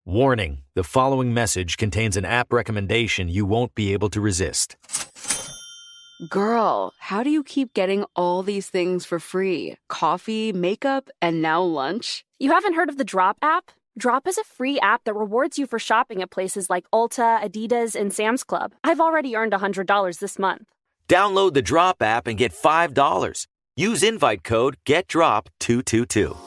Warning, the following message contains an app recommendation you won't be able to resist. Girl, how do you keep getting all these things for free? Coffee, makeup, and now lunch? You haven't heard of the Drop app? Drop is a free app that rewards you for shopping at places like Ulta, Adidas, and Sam's Club. I've already earned $100 this month. Download the Drop app and get $5. Use invite code GetDrop222.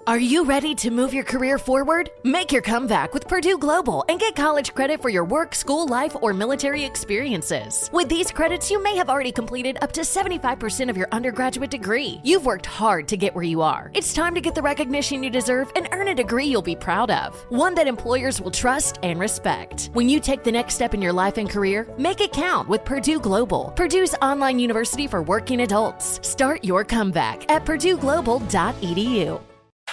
Are you ready to move your career forward? Make your comeback with Purdue Global and get college credit for your work, school, life, or military experiences. With these credits, you may have already completed up to 75% of your undergraduate degree. You've worked hard to get where you are. It's time to get the recognition you deserve and earn a degree you'll be proud of, one that employers will trust and respect. When you take the next step in your life and career, make it count with Purdue Global, Purdue's online university for working adults. Start your comeback at purdueglobal.edu.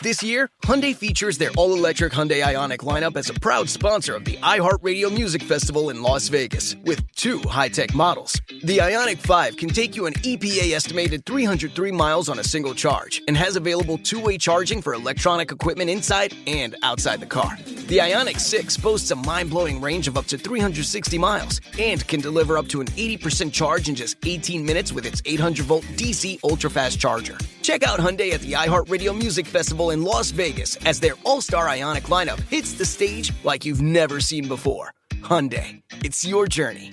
This year, Hyundai features their all-electric Hyundai Ioniq lineup as a proud sponsor of the iHeartRadio Music Festival in Las Vegas, with 2 high-tech models. The Ioniq 5 can take you an EPA-estimated 303 miles on a single charge and has available two-way charging for electronic equipment inside and outside the car. The Ioniq 6 boasts a mind-blowing range of up to 360 miles and can deliver up to an 80% charge in just 18 minutes with its 800-volt DC ultra-fast charger. Check out Hyundai at the iHeartRadio Music Festival in Las Vegas as their all-star Ioniq lineup hits the stage like you've never seen before. Hyundai, it's your journey.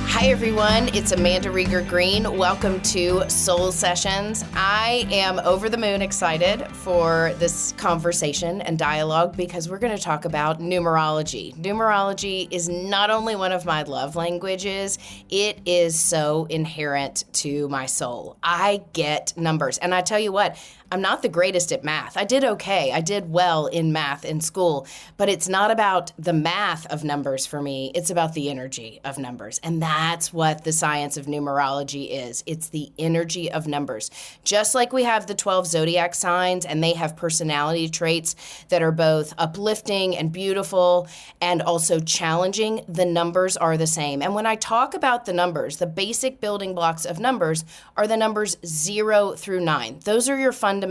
Hi everyone, it's Amanda Rieger Green. Welcome to Soul Sessions. I am over the moon excited for this conversation and dialogue because we're going to talk about numerology. Numerology is not only one of my love languages, it is so inherent to my soul. I get numbers, and I tell you what, I'm not the greatest at math. I did okay. I did well in math in school, but it's not about the math of numbers for me. It's about the energy of numbers. And that's what the science of numerology is. It's the energy of numbers. Just like we have the 12 zodiac signs and they have personality traits that are both uplifting and beautiful and also challenging, the numbers are the same. And when I talk about the numbers, the basic building blocks of numbers are the numbers 0 through 9. Those are your fundamentals.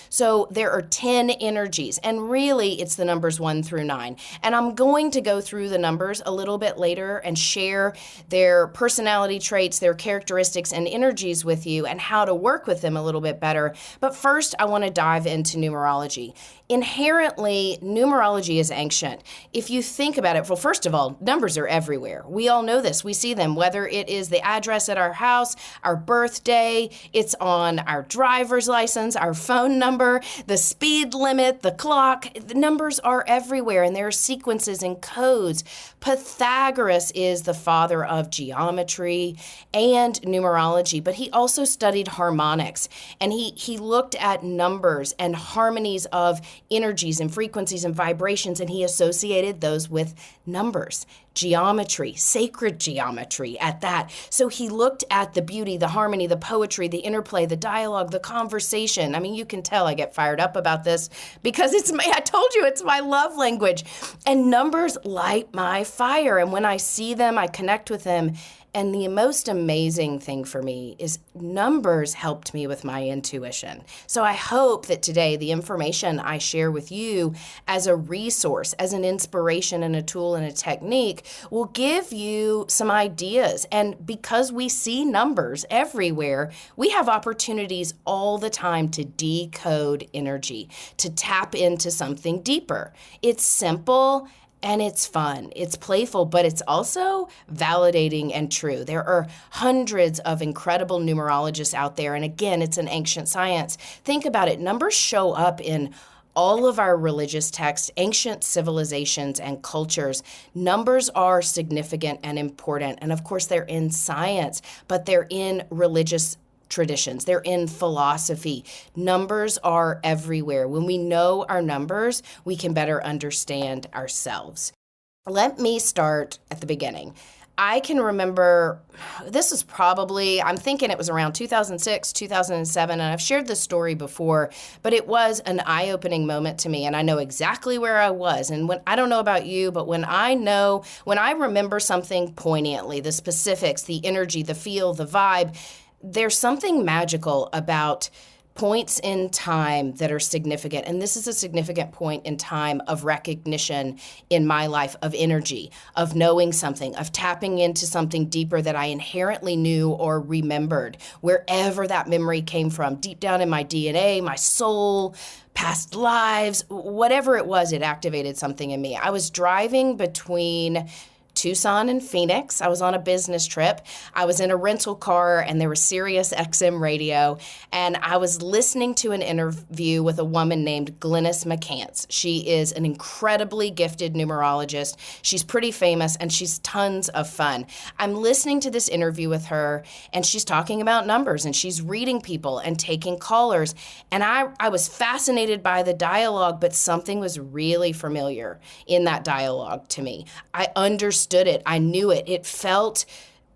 So there are 10 energies, and really it's the numbers 1 through 9. And I'm going to go through the numbers a little bit later and share their personality traits, their characteristics and energies with you and how to work with them a little bit better. But first, I want to dive into numerology. Inherently, numerology is ancient. If you think about it, well, first of all, numbers are everywhere. We all know this. We see them, whether it is the address at our house, our birthday, it's on our driver's license, our phone number, the speed limit, the clock. The numbers are everywhere, and there are sequences and codes. Pythagoras is the father of geometry and numerology, but he also studied harmonics, and he looked at numbers and harmonies of energies and frequencies and vibrations, and he associated those with numbers, geometry, sacred geometry at that. So he looked at the beauty, the harmony, the poetry, the interplay, the dialogue, the conversation. I mean, you can tell I get fired up about this because I told you it's my love language. And numbers light my fire. And when I see them, I connect with them. And the most amazing thing for me is numbers helped me with my intuition. So I hope that today the information I share with you as a resource, as an inspiration and a tool and a technique will give you some ideas. And because we see numbers everywhere, we have opportunities all the time to decode energy, to tap into something deeper. It's simple and it's fun, it's playful, but it's also validating and true. There are hundreds of incredible numerologists out there, and again, it's an ancient science. Think about it, numbers show up in all of our religious texts, ancient civilizations and cultures. Numbers are significant and important, and of course they're in science, but they're in religious traditions. They're in philosophy. Numbers are everywhere. When we know our numbers, we can better understand ourselves. Let me start at the beginning. I can remember, this was probably, I'm thinking it was around 2006, 2007, and I've shared this story before, but it was an eye-opening moment to me, and I know exactly where I was. And when, I don't know about you, but when I remember something poignantly, the specifics, the energy, the feel, the vibe, there's something magical about points in time that are significant. And this is a significant point in time of recognition in my life, of energy, of knowing something, of tapping into something deeper that I inherently knew or remembered, wherever that memory came from, deep down in my DNA, my soul, past lives, whatever it was, it activated something in me. I was driving between Tucson and Phoenix. I was on a business trip. I was in a rental car and there was Sirius XM radio, and I was listening to an interview with a woman named Glynis McCants. She is an incredibly gifted numerologist. She's pretty famous and she's tons of fun. I'm listening to this interview with her and she's talking about numbers and she's reading people and taking callers. And I was fascinated by the dialogue, but something was really familiar in that dialogue to me. I understood it. I knew it. It felt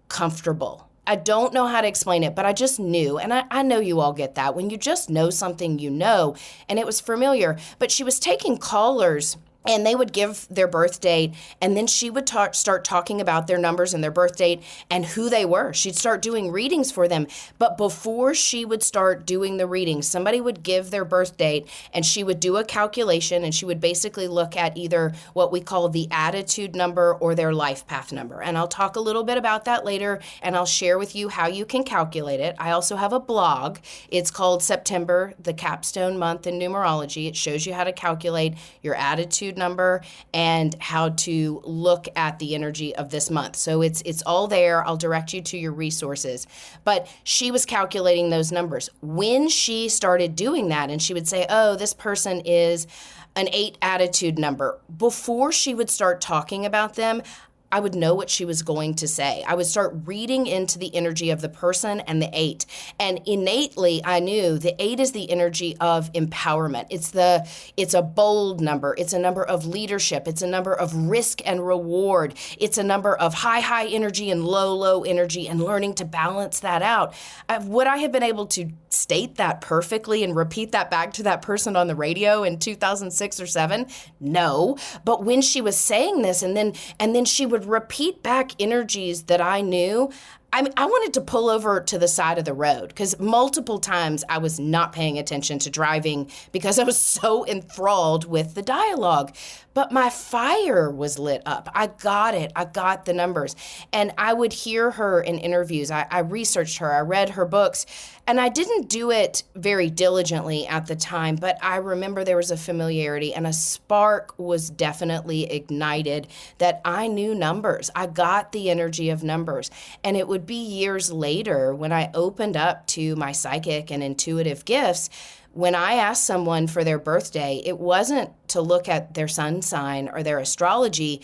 comfortable. I don't know how to explain it, but I just knew. And I know you all get that. When you just know something, you know, and it was familiar. But she was taking callers and they would give their birth date, and then she would start talking about their numbers and their birth date and who they were. She'd start doing readings for them. But before she would start doing the readings, somebody would give their birth date, and she would do a calculation, and she would basically look at either what we call the attitude number or their life path number. And I'll talk a little bit about that later, and I'll share with you how you can calculate it. I also have a blog. It's called September, the Capstone Month in Numerology. It shows you how to calculate your attitude number and how to look at the energy of this month. So it's all there. I'll direct you to your resources. But she was calculating those numbers. When she started doing that, and she would say, oh, this person is an 8 attitude number, before she would start talking about them, I would know what she was going to say. I would start reading into the energy of the person and the 8. And innately, I knew the 8 is the energy of empowerment. It's a bold number. It's a number of leadership. It's a number of risk and reward. It's a number of high energy and low energy, and learning to balance that out. Would I have been able to state that perfectly and repeat that back to that person on the radio in 2006 or 7? No. But when she was saying this, and then she would repeat back energies that I knew, I wanted to pull over to the side of the road, because multiple times I was not paying attention to driving because I was so enthralled with the dialogue. But my fire was lit up. I got it. I got the numbers. And I would hear her in interviews. I researched her. I read her books. And I didn't do it very diligently at the time, but I remember there was a familiarity and a spark was definitely ignited that I knew numbers. I got the energy of numbers. And it would be years later when I opened up to my psychic and intuitive gifts. When I asked someone for their birthday, it wasn't to look at their sun sign or their astrology.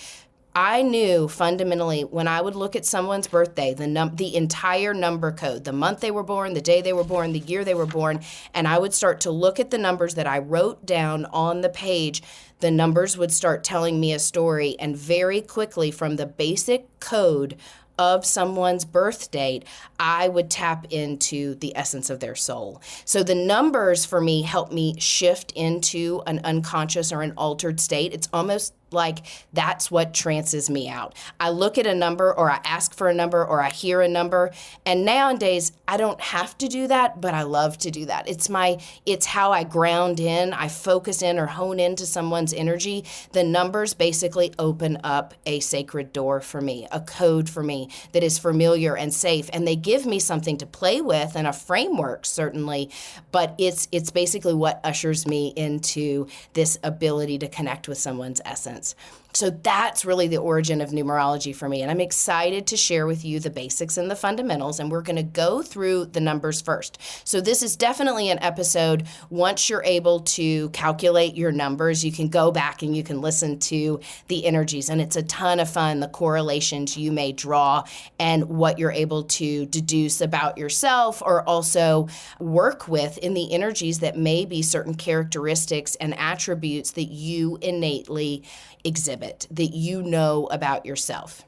I knew fundamentally when I would look at someone's birthday, the entire number code, the month they were born, the day they were born, the year they were born, and I would start to look at the numbers that I wrote down on the page. The numbers would start telling me a story, and very quickly from the basic code of someone's birth date, I would tap into the essence of their soul. So the numbers for me help me shift into an unconscious or an altered state. It's almost like that's what trances me out. I look at a number, or I ask for a number, or I hear a number, and nowadays I don't have to do that, but I love to do that. It's how I ground in, I focus in or hone into someone's energy. The numbers basically open up a sacred door for me, a code for me that is familiar and safe, and they give me something to play with and a framework, certainly, but it's basically what ushers me into this ability to connect with someone's essence. So that's really the origin of numerology for me. And I'm excited to share with you the basics and the fundamentals. And we're going to go through the numbers first. So this is definitely an episode. Once you're able to calculate your numbers, you can go back and you can listen to the energies. And it's a ton of fun, the correlations you may draw and what you're able to deduce about yourself, or also work with in the energies that may be certain characteristics and attributes that you innately exhibit, that you know about yourself.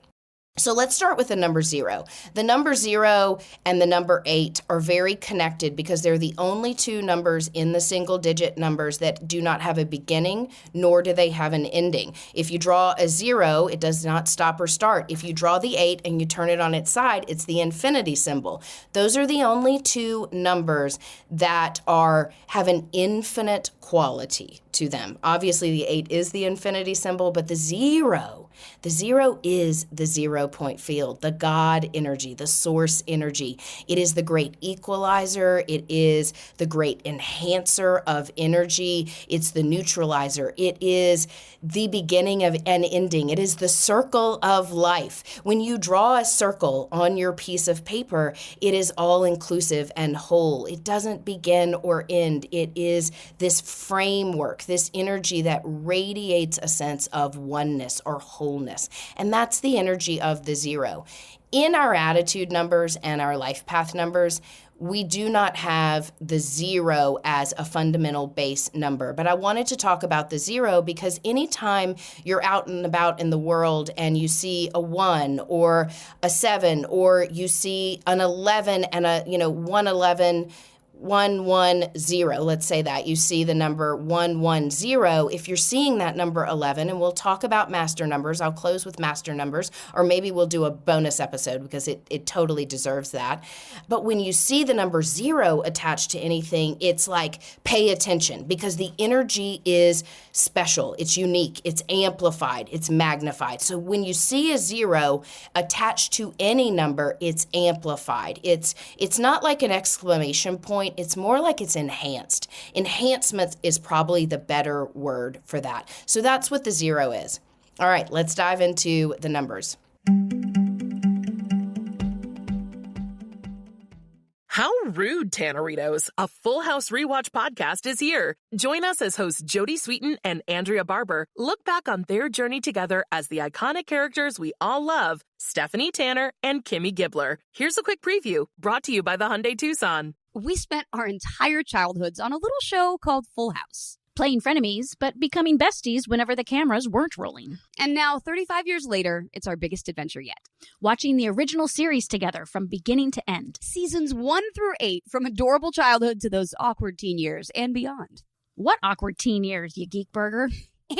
So let's start with the number 0. The number 0 and the number 8 are very connected because they're the only two numbers in the single digit numbers that do not have a beginning, nor do they have an ending. If you draw a 0, it does not stop or start. If you draw the 8 and you turn it on its side, it's the infinity symbol. Those are the only two numbers that have an infinite quality to them. Obviously, the 8 is the infinity symbol, but the 0 is the 0 point field, the God energy, the source energy. It is the great equalizer. It is the great enhancer of energy. It's the neutralizer. It is the beginning of an ending. It is the circle of life. When you draw a circle on your piece of paper, it is all inclusive and whole. It doesn't begin or end. It is this framework, this energy that radiates a sense of oneness or wholeness. And that's the energy of the 0. In our attitude numbers and our life path numbers, we do not have the 0 as a fundamental base number. But I wanted to talk about the 0 because anytime you're out and about in the world and you see a 1 or a 7, or you see an 11 and a 111, 110, let's say that. You see the number 110. If you're seeing that number 11, and we'll talk about master numbers, I'll close with master numbers, or maybe we'll do a bonus episode because it totally deserves that. But when you see the number 0 attached to anything, it's like pay attention because the energy is special, it's unique, it's amplified, it's magnified. So when you see a 0 attached to any number, it's amplified. It's not like an exclamation point. It's more like it's enhanced. Enhancement is probably the better word for that. So that's what the 0 is. All right, let's dive into the numbers. How rude, Tanneritos! A Full House Rewatch podcast is here. Join us as hosts Jodie Sweetin and Andrea Barber look back on their journey together as the iconic characters we all love, Stephanie Tanner and Kimmy Gibbler. Here's a quick preview, brought to you by the Hyundai Tucson. We spent our entire childhoods on a little show called Full House, playing frenemies, but becoming besties whenever the cameras weren't rolling. And now, 35 years later, it's our biggest adventure yet. Watching the original series together from beginning to end. Seasons 1 through 8, from adorable childhood to those awkward teen years and beyond. What awkward teen years, you geek burger?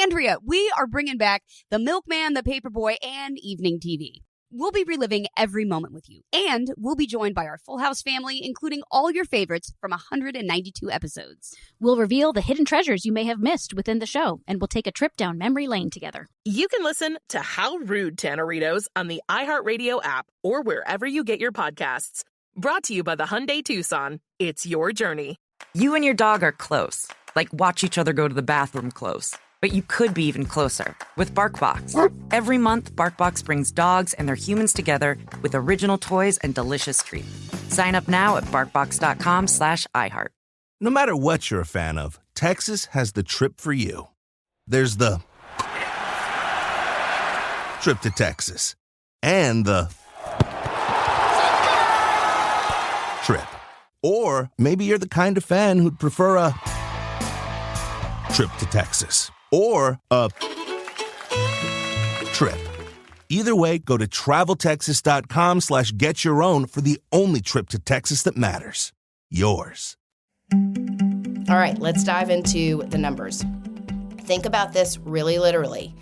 Andrea, we are bringing back The Milkman, The Paperboy, and Evening TV. We'll be reliving every moment with you. And we'll be joined by our Full House family, including all your favorites from 192 episodes. We'll reveal the hidden treasures you may have missed within the show, and we'll take a trip down memory lane together. You can listen to How Rude, Tanneritos on the iHeartRadio app or wherever you get your podcasts. Brought to you by the Hyundai Tucson. It's your journey. You and your dog are close, like watch each other go to the bathroom close. But you could be even closer with BarkBox. Every month, BarkBox brings dogs and their humans together with original toys and delicious treats. Sign up now at BarkBox.com/iHeart. No matter what you're a fan of, Texas has the trip for you. There's the trip to Texas and the trip. Or maybe you're the kind of fan who'd prefer a trip to Texas. Or a trip. Either way, go to traveltexas.com/getyourOwn for the only trip to Texas that matters. Yours. All right, let's dive into the numbers. Think about this really literally.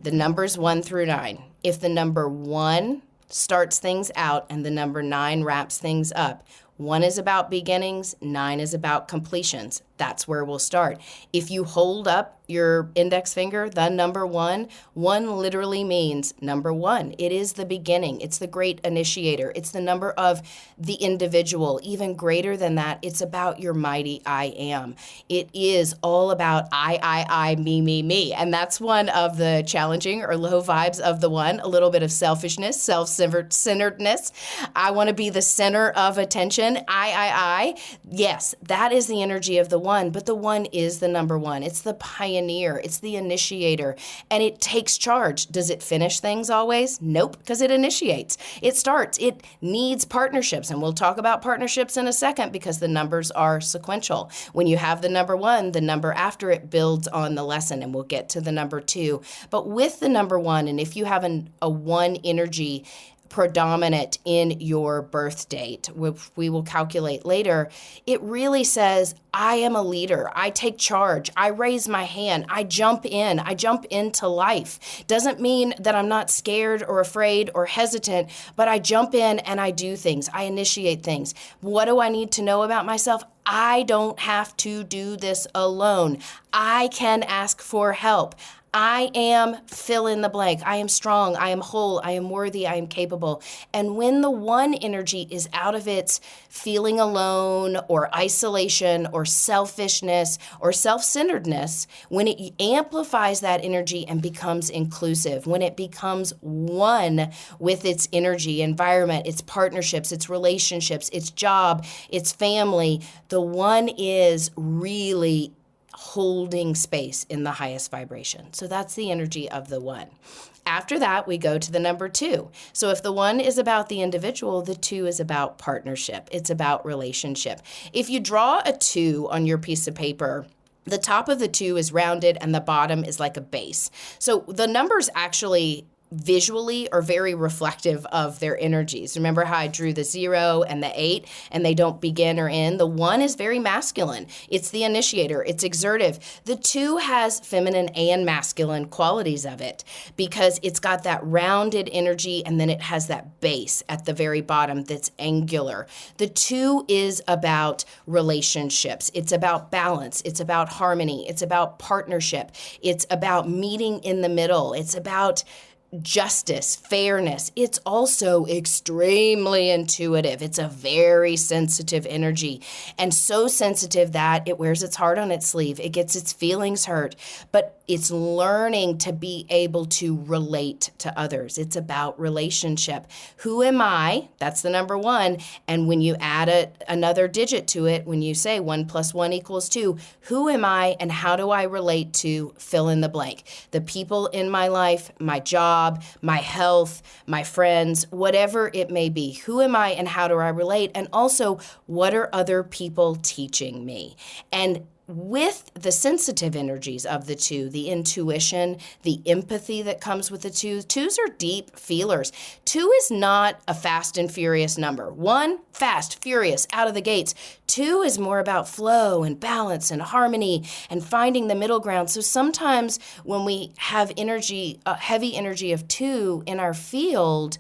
The numbers 1 through 9. If the number 1 starts things out and the number 9 wraps things up, 1 is about beginnings, 9 is about completions. That's where we'll start. If you hold up your index finger, the number 1, 1 literally means number 1. It is the beginning. It's the great initiator. It's the number of the individual. Even greater than that, it's about your mighty I am. It is all about I, me. And that's one of the challenging or low vibes of the 1, a little bit of selfishness, self-centeredness. I want to be the center of attention. I. Yes, that is the energy of the 1, but the 1 is the number 1. It's the pioneer pioneer. It's the initiator. And it takes charge. Does it finish things always? Nope, because it initiates. It starts. It needs partnerships. And we'll talk about partnerships in a second because the numbers are sequential. When you have the number 1, the number after it builds on the lesson, and we'll get to the number 2. But with the number 1, and if you have a 1 energy predominant in your birth date, which we will calculate later, it really says, I am a leader. I take charge. I raise my hand. I jump in. I jump into life. Doesn't mean that I'm not scared or afraid or hesitant, but I jump in and I do things. I initiate things. What do I need to know about myself? I don't have to do this alone. I can ask for help. I am fill in the blank. I am strong. I am whole. I am worthy. I am capable. And when the 1 energy is out of its feeling alone or isolation or selfishness or self-centeredness, when it amplifies that energy and becomes inclusive, when it becomes one with its energy, environment, its partnerships, its relationships, its job, its family, the 1 is really holding space in the highest vibration. So that's the energy of the 1. After that, we go to the number 2. So if the 1 is about the individual, the 2 is about partnership. It's about relationship. If you draw a 2 on your piece of paper, the top of the 2 is rounded and the bottom is like a base. So the numbers actually visually are very reflective of their energies. Remember how I drew the 0 and the 8 and they don't begin or end? The 1 is very masculine. It's the initiator. It's exertive. The 2 has feminine and masculine qualities of it because it's got that rounded energy and then it has that base at the very bottom that's angular. The 2 is about relationships. It's about balance. It's about harmony. It's about partnership. It's about meeting in the middle. It's about justice, fairness. It's also extremely intuitive. It's a very sensitive energy, and so sensitive that it wears its heart on its sleeve. It gets its feelings hurt, but it's learning to be able to relate to others. It's about relationship. Who am I? That's the number 1. And when you add another digit to it, when you say 1 + 1 = 2, who am I and how do I relate to fill in the blank? The people in my life, my job, my health, my friends, whatever it may be. Who am I and how do I relate? And also, what are other people teaching me? And with the sensitive energies of the 2, the intuition, the empathy that comes with the 2, 2s are deep feelers. 2 is not a fast and furious number. 1, fast, furious, out of the gates. 2 is more about flow and balance and harmony and finding the middle ground. So sometimes when we have energy, heavy energy of 2 in our field,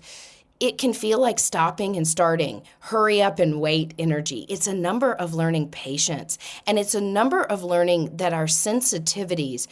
it can feel like stopping and starting, hurry up and wait energy. It's a number of learning patience, and it's a number of learning that our sensitivities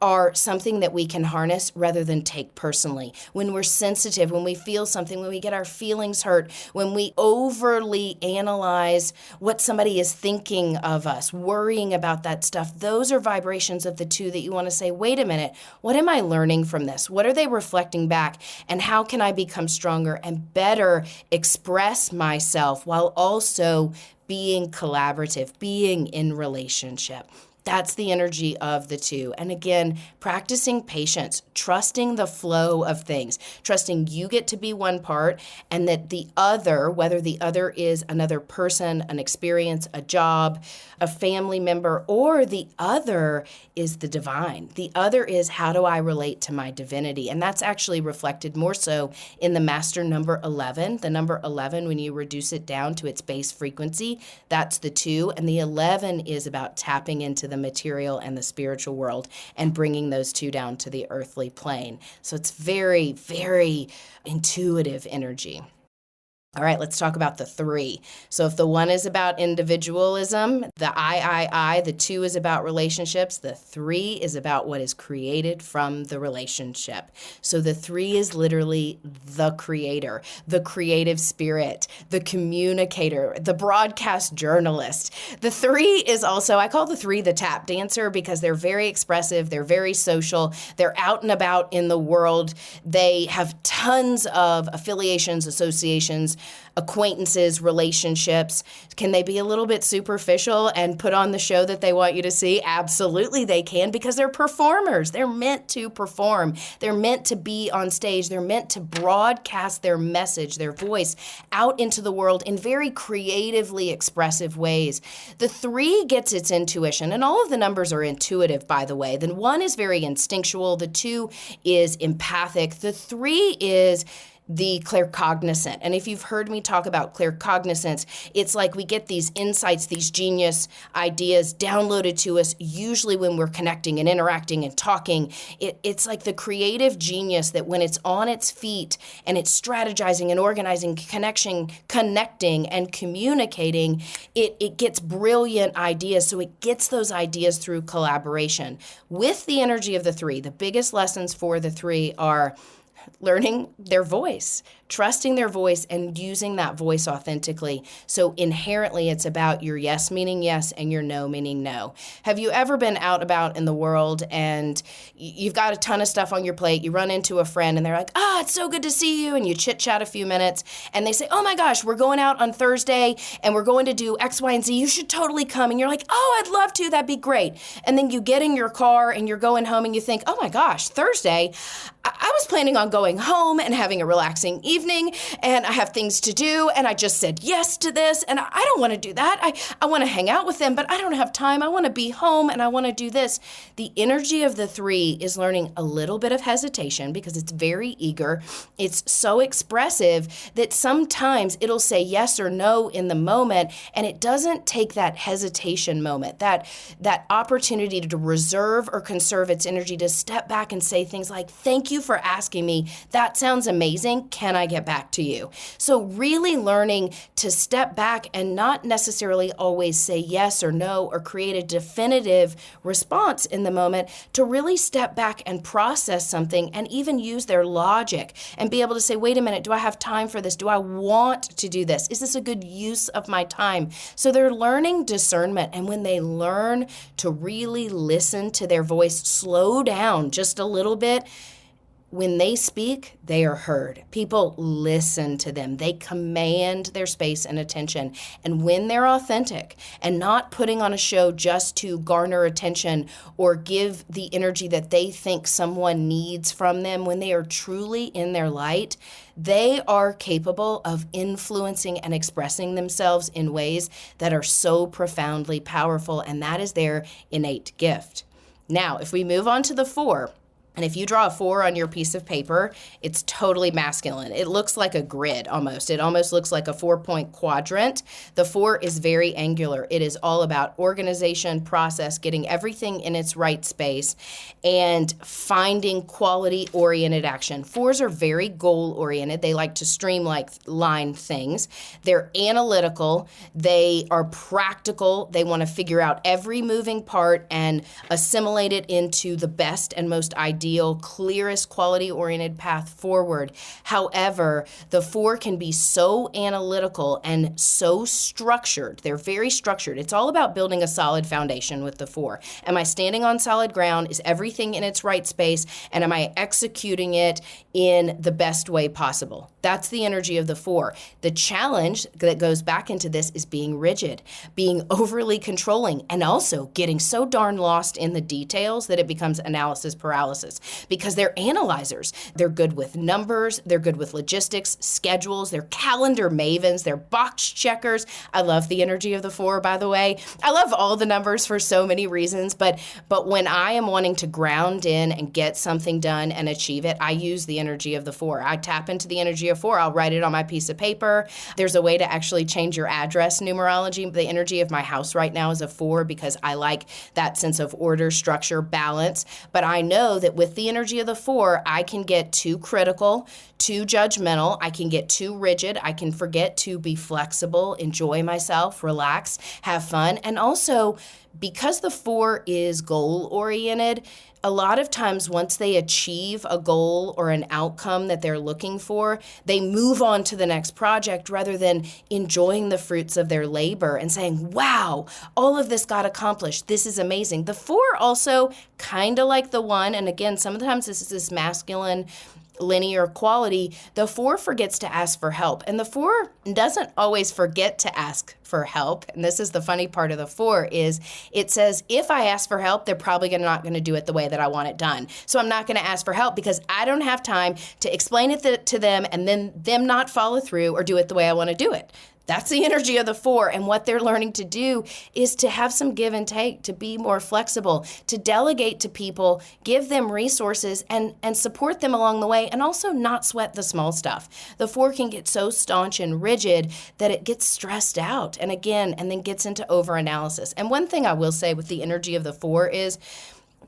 are something that we can harness rather than take personally. When we're sensitive, when we feel something, when we get our feelings hurt, when we overly analyze what somebody is thinking of us, worrying about that stuff, those are vibrations of the 2 that you want to say, wait a minute, what am I learning from this? What are they reflecting back? And how can I become stronger and better express myself while also being collaborative, being in relationship? That's the energy of the 2. And again, practicing patience, trusting the flow of things, trusting you get to be one part and that the other, whether the other is another person, an experience, a job, a family member, or the other is the divine. The other is how do I relate to my divinity? And that's actually reflected more so in the master number 11. The number 11, when you reduce it down to its base frequency, that's the 2. And the 11 is about tapping into the material and the spiritual world and bringing those 2 down to the earthly plane. So it's very, very intuitive energy. All right, let's talk about the 3. So if the 1 is about individualism, the I, the 2 is about relationships, the 3 is about what is created from the relationship. So the 3 is literally the creator, the creative spirit, the communicator, the broadcast journalist. The 3 is also, I call the 3 the tap dancer because they're very expressive, they're very social, they're out and about in the world, they have tons of affiliations, associations acquaintances, relationships? Can they be a little bit superficial and put on the show that they want you to see? Absolutely they can, because they're performers. They're meant to perform. They're meant to be on stage. They're meant to broadcast their message, their voice out into the world in very creatively expressive ways. The 3 gets its intuition, and all of the numbers are intuitive, by the way. Then 1 is very instinctual. The 2 is empathic. The 3 is the claircognizant. And if you've heard me talk about claircognizance, it's like we get these insights, these genius ideas downloaded to us, usually when we're connecting and interacting and talking. It's like the creative genius that when it's on its feet and it's strategizing and organizing, connecting and communicating, it gets brilliant ideas. So it gets those ideas through collaboration. With the energy of the 3, the biggest lessons for the 3 are learning their voice, trusting their voice, and using that voice authentically. So inherently, it's about your yes meaning yes and your no meaning no. Have you ever been out about in the world and you've got a ton of stuff on your plate, you run into a friend and they're like, it's so good to see you, and you chit-chat a few minutes, and they say, oh my gosh, we're going out on Thursday and we're going to do X, Y, and Z. You should totally come. And you're like, I'd love to. That'd be great. And then you get in your car and you're going home and you think, oh my gosh, Thursday, I was planning on going home and having a relaxing evening, and I have things to do, and I just said yes to this, and I don't want to do that. I want to hang out with them, but I don't have time. I want to be home, and I want to do this. The energy of the 3 is learning a little bit of hesitation because it's very eager. It's so expressive that sometimes it'll say yes or no in the moment, and it doesn't take that hesitation moment, that opportunity to reserve or conserve its energy, to step back and say things like, thank you for asking me. That sounds amazing. Can I get back to you? So really learning to step back and not necessarily always say yes or no or create a definitive response in the moment, to really step back and process something and even use their logic and be able to say, wait a minute, do I have time for this? Do I want to do this? Is this a good use of my time? So they're learning discernment. And when they learn to really listen to their voice, slow down just a little bit, when they speak, they are heard. People listen to them. They command their space and attention. And when they're authentic and not putting on a show just to garner attention or give the energy that they think someone needs from them, when they are truly in their light, they are capable of influencing and expressing themselves in ways that are so profoundly powerful. And that is their innate gift. Now, if we move on to the 4, and if you draw a 4 on your piece of paper, it's totally masculine. It looks like a grid almost. It almost looks like a 4-point quadrant. The 4 is very angular. It is all about organization, process, getting everything in its right space, and finding quality-oriented action. 4s are very goal-oriented. They like to streamline things. They're analytical. They are practical. They want to figure out every moving part and assimilate it into the best and most ideal, clearest, quality-oriented path forward. However, the 4 can be so analytical and so structured. They're very structured. It's all about building a solid foundation with the 4. Am I standing on solid ground? Is everything in its right space? And am I executing it in the best way possible? That's the energy of the 4. The challenge that goes back into this is being rigid, being overly controlling, and also getting so darn lost in the details that it becomes analysis paralysis. Because they're analyzers. They're good with numbers. They're good with logistics, schedules. They're calendar mavens. They're box checkers. I love the energy of the 4, by the way. I love all the numbers for so many reasons, but when I am wanting to ground in and get something done and achieve it, I use the energy of the 4. I tap into the energy of 4. I'll write it on my piece of paper. There's a way to actually change your address numerology. The energy of my house right now is a 4 because I like that sense of order, structure, balance. But I know that with the energy of the 4, I can get too critical, too judgmental. I can get too rigid. I can forget to be flexible, enjoy myself, relax, have fun. And also, because the 4 is goal-oriented, a lot of times once they achieve a goal or an outcome that they're looking for, they move on to the next project rather than enjoying the fruits of their labor and saying, wow, all of this got accomplished. This is amazing. The 4 also kind of like the 1, and again, sometimes this is this masculine linear quality, the 4 forgets to ask for help. And the 4 doesn't always forget to ask for help. And this is the funny part of the 4 is it says, if I ask for help, they're probably not going to do it the way that I want it done. So I'm not going to ask for help because I don't have time to explain it to them and then them not follow through or do it the way I want to do it. That's the energy of the 4, and what they're learning to do is to have some give and take, to be more flexible, to delegate to people, give them resources, and support them along the way, and also not sweat the small stuff. The 4 can get so staunch and rigid that it gets stressed out, and then gets into overanalysis. And one thing I will say with the energy of the 4 is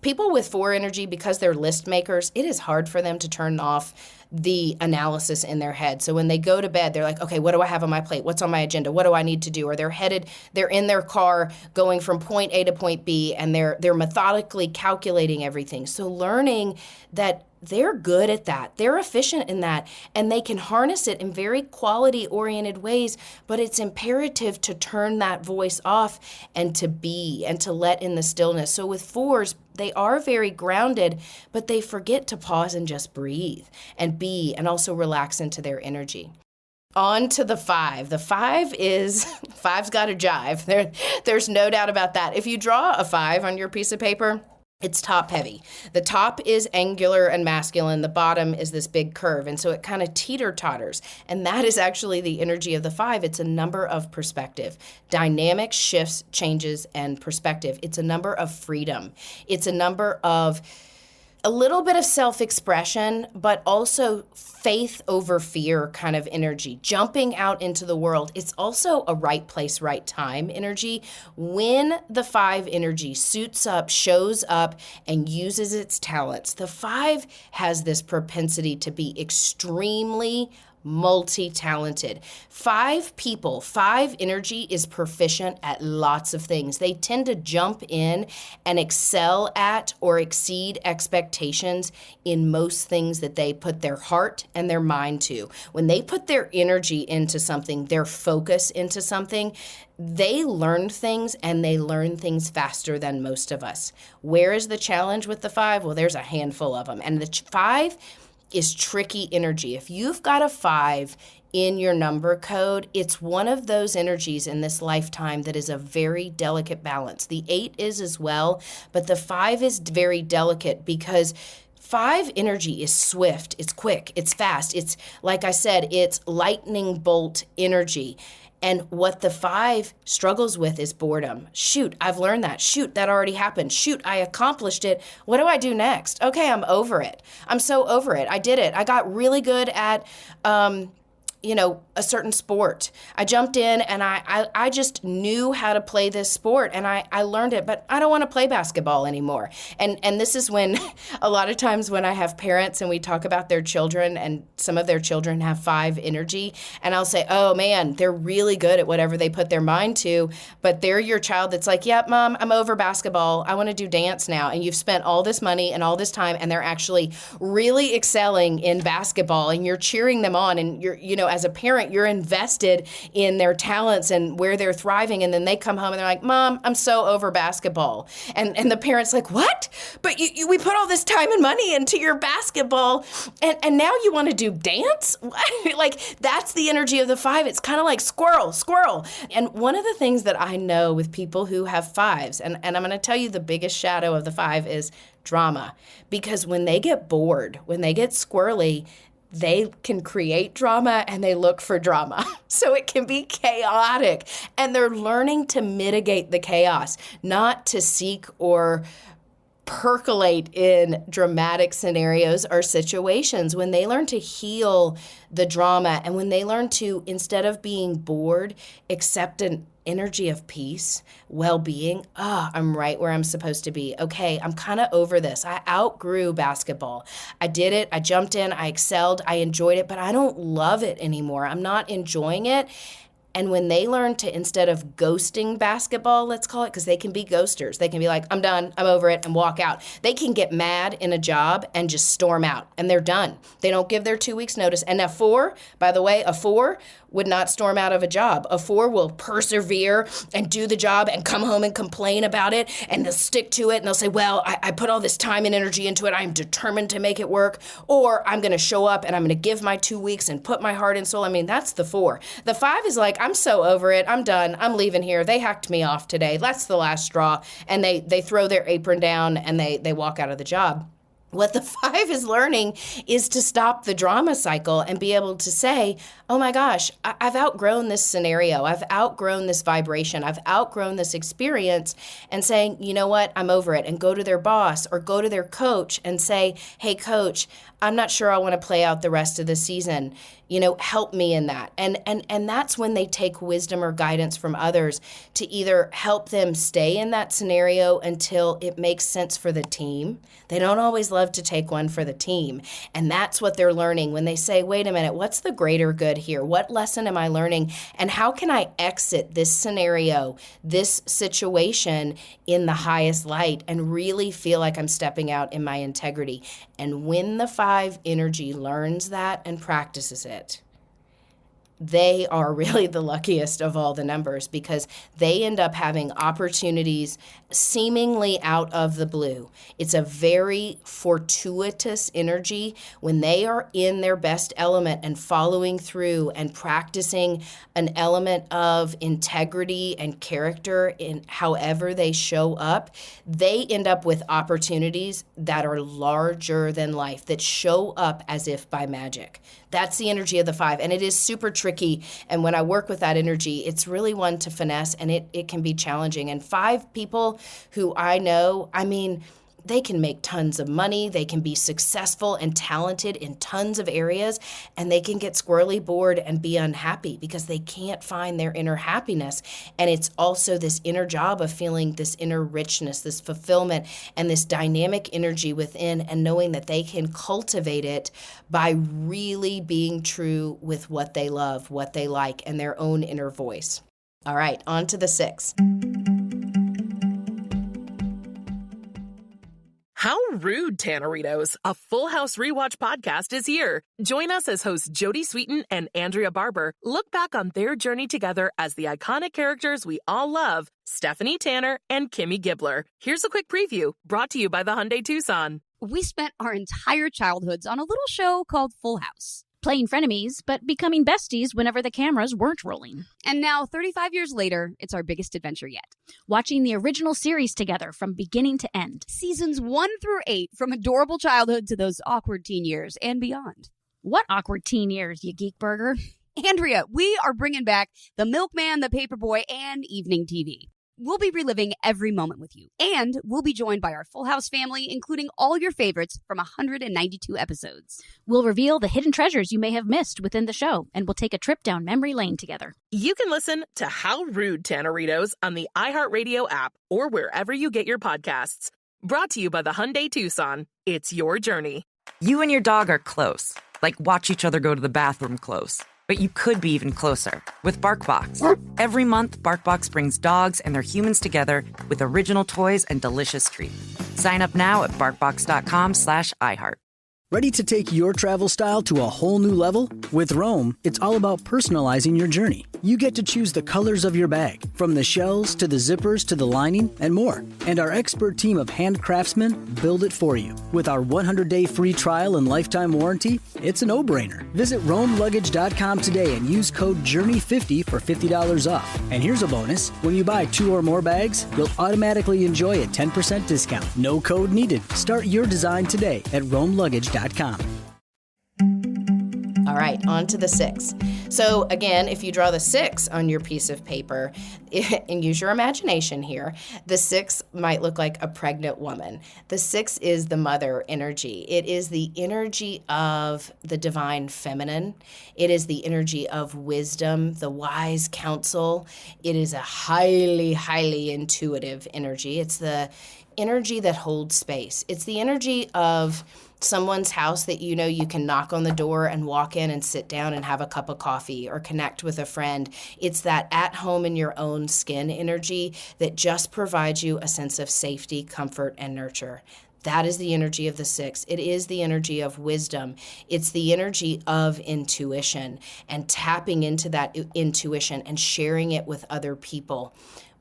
people with 4 energy, because they're list makers, it is hard for them to turn off the analysis in their head. So when they go to bed, they're like, okay, what do I have on my plate? What's on my agenda? What do I need to do? Or they're in their car going from point A to point B, and they're methodically calculating everything. So learning that they're good at that. They're efficient in that, and they can harness it in very quality-oriented ways, but it's imperative to turn that voice off and to be and to let in the stillness. So with 4s, they are very grounded, but they forget to pause and just breathe and be and also relax into their energy. On to the 5. The 5's got a jive. There's no doubt about that. If you draw a 5 on your piece of paper, it's top heavy. The top is angular and masculine. The bottom is this big curve. And so it kind of teeter-totters. And that is actually the energy of the 5. It's a number of perspective. Dynamic shifts, changes, and perspective. It's a number of freedom. It's a number of a little bit of self-expression, but also faith over fear kind of energy, jumping out into the world. It's also a right place, right time energy. When the 5 energy suits up, shows up, and uses its talents, the 5 has this propensity to be extremely multi-talented. 5 energy is proficient at lots of things. They tend to jump in and excel at or exceed expectations in most things that they put their heart and their mind to. When they put their energy into something, their focus into something, they learn things, and they learn things faster than most of us. Where is the challenge with the 5? Well, there's a handful of them. And the 5 is tricky energy. If you've got a 5 in your number code, it's one of those energies in this lifetime that is a very delicate balance. The 8 is as well, but the 5 is very delicate because 5 energy is swift, it's quick, it's fast. It's, like I said, it's lightning bolt energy. And what the 5 struggles with is boredom. Shoot, I've learned that. Shoot, that already happened. Shoot, I accomplished it. What do I do next? Okay, I'm over it. I'm so over it. I did it. I got really good at, a certain sport. I jumped in and I just knew how to play this sport, and I learned it, but I don't want to play basketball anymore. And this is when a lot of times when I have parents and we talk about their children, and some of their children have 5 energy, and I'll say, oh man, they're really good at whatever they put their mind to, but they're your child that's like, yep, Mom, I'm over basketball. I want to do dance now. And you've spent all this money and all this time, and they're actually really excelling in basketball, and you're cheering them on, and you're, as a parent, you're invested in their talents and where they're thriving, and then they come home and they're like, Mom, I'm so over basketball. And the parent's like, what? But we put all this time and money into your basketball, and now you want to do dance? Like, that's the energy of the 5. It's kind of like squirrel. And one of the things that I know with people who have 5s, and I'm going to tell you the biggest shadow of the 5 is drama. Because when they get bored, when they get squirrely, they can create drama and they look for drama. So it can be chaotic. And they're learning to mitigate the chaos, not to seek or percolate in dramatic scenarios or situations. When they learn to heal the drama, and when they learn to, instead of being bored, accept an energy of peace, well-being. I'm right where I'm supposed to be. Okay, I'm kind of over this. I outgrew basketball. I did it. I jumped in. I excelled. I enjoyed it, but I don't love it anymore. I'm not enjoying it. And when they learn to, instead of ghosting basketball, let's call it, because they can be ghosters. They can be like, I'm done, I'm over it, and walk out. They can get mad in a job and just storm out, and they're done. They don't give their 2 weeks notice. And a 4, by the way, a 4 would not storm out of a job. A 4 will persevere and do the job and come home and complain about it, and they'll stick to it, and they'll say, well, I put all this time and energy into it. I'm determined to make it work, or I'm going to show up and I'm going to give my 2 weeks and put my heart and soul. I mean, that's the 4. The 5 is like, I'm so over it. I'm done. I'm leaving here. They hacked me off today. That's the last straw. And they throw their apron down and they walk out of the job. What the 5 is learning is to stop the drama cycle and be able to say, oh my gosh, I've outgrown this scenario. I've outgrown this vibration. I've outgrown this experience, and saying, you know what, I'm over it, and go to their boss or go to their coach and say, hey, coach, I'm not sure I want to play out the rest of the season. Help me in that. And that's when they take wisdom or guidance from others to either help them stay in that scenario until it makes sense for the team. They don't always love to take one for the team. And that's what they're learning when they say, wait a minute, what's the greater good here? What lesson am I learning? And how can I exit this scenario, this situation in the highest light and really feel like I'm stepping out in my integrity? And when the 5 energy learns that and practices it, they are really the luckiest of all the numbers, because they end up having opportunities seemingly out of the blue. It's a very fortuitous energy when they are in their best element and following through and practicing an element of integrity and character in however they show up. They end up with opportunities that are larger than life, that show up as if by magic. That's the energy of the 5, and it is super tricky. And when I work with that energy, it's really one to finesse, and it can be challenging. And 5 people who I know, I mean, they can make tons of money, they can be successful and talented in tons of areas, and they can get squirrely bored and be unhappy because they can't find their inner happiness. And it's also this inner job of feeling this inner richness, this fulfillment, and this dynamic energy within, and knowing that they can cultivate it by really being true with what they love, what they like, and their own inner voice. All right, on to the 6. How rude, Tanneritos! A Full House Rewatch podcast is here. Join us as hosts Jodie Sweetin and Andrea Barber look back on their journey together as the iconic characters we all love, Stephanie Tanner and Kimmy Gibbler. Here's a quick preview, brought to you by the Hyundai Tucson. We spent our entire childhoods on a little show called Full House, playing frenemies, but becoming besties whenever the cameras weren't rolling. And now, 35 years later, it's our biggest adventure yet. Watching the original series together from beginning to end. Seasons 1 through 8, from adorable childhood to those awkward teen years and beyond. What awkward teen years, you geek burger? Andrea, we are bringing back The Milkman, The Paperboy, and Evening TV. We'll be reliving every moment with you, and we'll be joined by our Full House family, including all your favorites from 192 episodes. We'll reveal the hidden treasures you may have missed within the show, and we'll take a trip down memory lane together. You can listen to How Rude, Tanneritos on the iHeartRadio app or wherever you get your podcasts. Brought to you by the Hyundai Tucson. It's your journey. You and your dog are close, like watch each other go to the bathroom close. But you could be even closer with BarkBox. Every month, BarkBox brings dogs and their humans together with original toys and delicious treats. Sign up now at BarkBox.com/iHeart. Ready to take your travel style to a whole new level? With Roam, it's all about personalizing your journey. You get to choose the colors of your bag, from the shells to the zippers to the lining and more. And our expert team of hand craftsmen build it for you. With our 100-day free trial and lifetime warranty, it's a no-brainer. Visit RoamLuggage.com today and use code JOURNEY50 for $50 off. And here's a bonus. When you buy 2 or more bags, you'll automatically enjoy a 10% discount. No code needed. Start your design today at RoamLuggage.com. All right, on to the 6. So again, if you draw the 6 on your piece of paper and use your imagination here, the 6 might look like a pregnant woman. The 6 is the mother energy. It is the energy of the divine feminine. It is the energy of wisdom, the wise counsel. It is a highly, highly intuitive energy. It's the energy that holds space. It's the energy of someone's house that you know you can knock on the door and walk in and sit down and have a cup of coffee or connect with a friend. It's that at home in your own skin energy that just provides you a sense of safety, comfort, and nurture. That is the energy of the 6. It is the energy of wisdom. It's the energy of intuition and tapping into that intuition and sharing it with other people.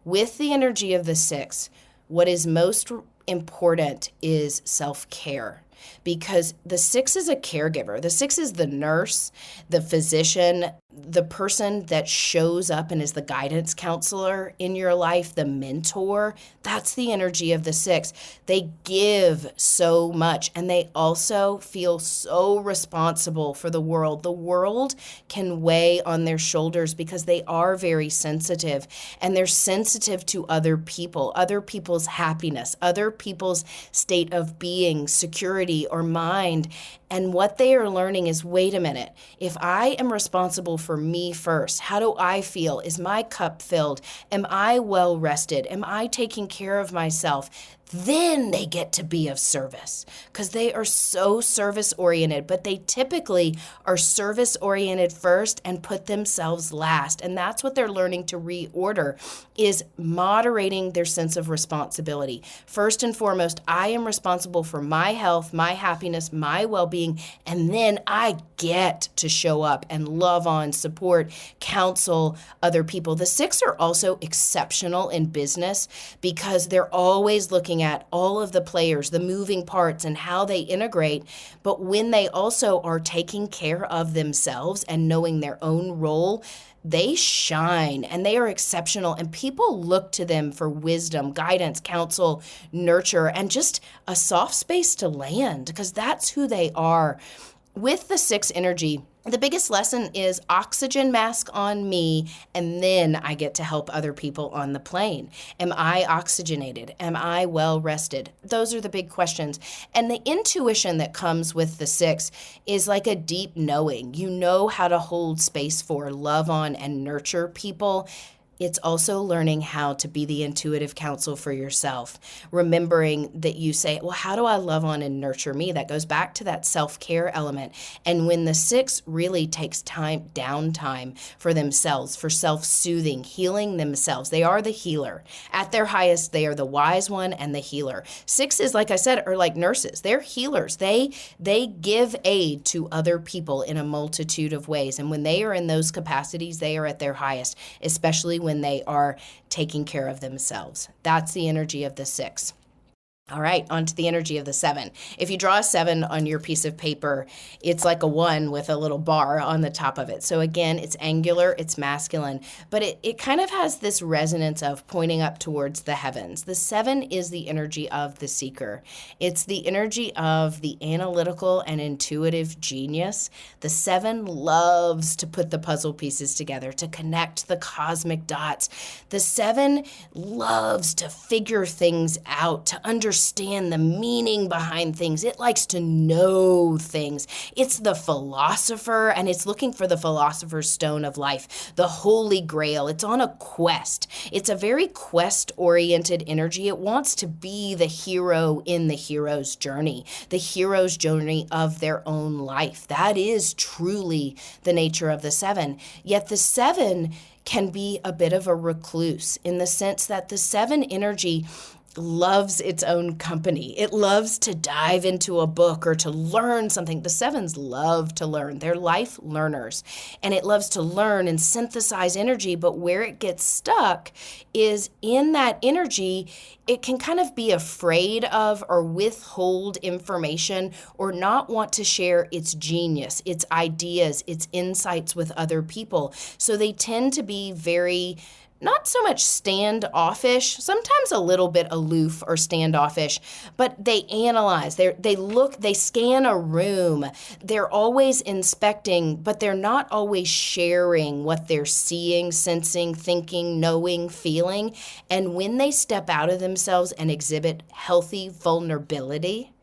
With the energy of the 6, what is most important is self-care. Because the 6 is a caregiver. The 6 is the nurse, the physician, the person that shows up and is the guidance counselor in your life, the mentor. That's the energy of the 6. They give so much, and they also feel so responsible for the world. The world can weigh on their shoulders because they are very sensitive, and they're sensitive to other people, other people's happiness, other people's state of being, security, or mind. And what they are learning is, wait a minute, if I am responsible for me first, how do I feel? Is my cup filled? Am I well rested? Am I taking care of myself? Then they get to be of service because they are so service oriented, but they typically are service oriented first and put themselves last. And that's what they're learning to reorder, is moderating their sense of responsibility. First and foremost, I am responsible for my health, my happiness, my well-being, and then I get to show up and love on, support, counsel other people. The 6 are also exceptional in business because they're always looking at all of the players, the moving parts, and how they integrate. But when they also are taking care of themselves and knowing their own role, they shine and they are exceptional, and people look to them for wisdom, guidance, counsel, nurture, and just a soft space to land because that's who they are. With the 6 energy, the biggest lesson is oxygen mask on me, and then I get to help other people on the plane. Am I oxygenated? Am I well rested? Those are the big questions. And the intuition that comes with the 6 is like a deep knowing. You know how to hold space for, love on, and nurture people. It's also learning how to be the intuitive counsel for yourself, remembering that you say, well, how do I love on and nurture me? That goes back to that self-care element. And when the 6 really takes downtime for themselves, for self-soothing, healing themselves, they are the healer. At their highest, they are the wise one and the healer. 6s, like I said, are like nurses. They're healers. They give aid to other people in a multitude of ways. And when they are in those capacities, they are at their highest, especially when they are taking care of themselves. That's the energy of the 6. All right, on to the energy of the 7. If you draw a 7 on your piece of paper, it's like a 1 with a little bar on the top of it. So again, it's angular, it's masculine, but it kind of has this resonance of pointing up towards the heavens. The 7 is the energy of the seeker. It's the energy of the analytical and intuitive genius. The 7 loves to put the puzzle pieces together, to connect the cosmic dots. The 7 loves to figure things out, to understand the meaning behind things. It likes to know things. It's the philosopher, and it's looking for the philosopher's stone of life, the holy grail. It's on a quest. It's a very quest-oriented energy. It wants to be the hero in the hero's journey of their own life. That is truly the nature of the 7. Yet the 7 can be a bit of a recluse in the sense that the 7 energy loves its own company. It loves to dive into a book or to learn something. The 7s love to learn. They're life learners, and it loves to learn and synthesize energy, but where it gets stuck is in that energy. It can kind of be afraid of or withhold information or not want to share its genius, its ideas, its insights with other people. So they tend to be very not so much standoffish, sometimes a little bit aloof or standoffish, but they analyze, they look, they scan a room. They're always inspecting, but they're not always sharing what they're seeing, sensing, thinking, knowing, feeling. And when they step out of themselves and exhibit healthy vulnerability,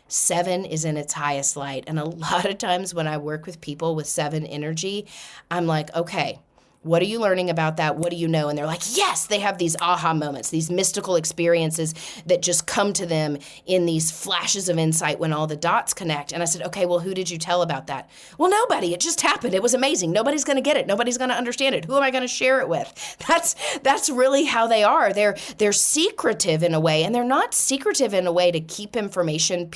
7 is in its highest light. And a lot of times when I work with people with 7 energy, I'm like, okay, What are you learning about that? What do you know? And they're like, yes, they have these aha moments, these mystical experiences that just come to them in these flashes of insight when all the dots connect. And I said, okay, well, who did you tell about that? Well, nobody. It just happened. It was amazing. Nobody's going to get it. Nobody's going to understand it. Who am I going to share it with? That's really how they are. They're secretive in a way, and they're not secretive in a way to keep information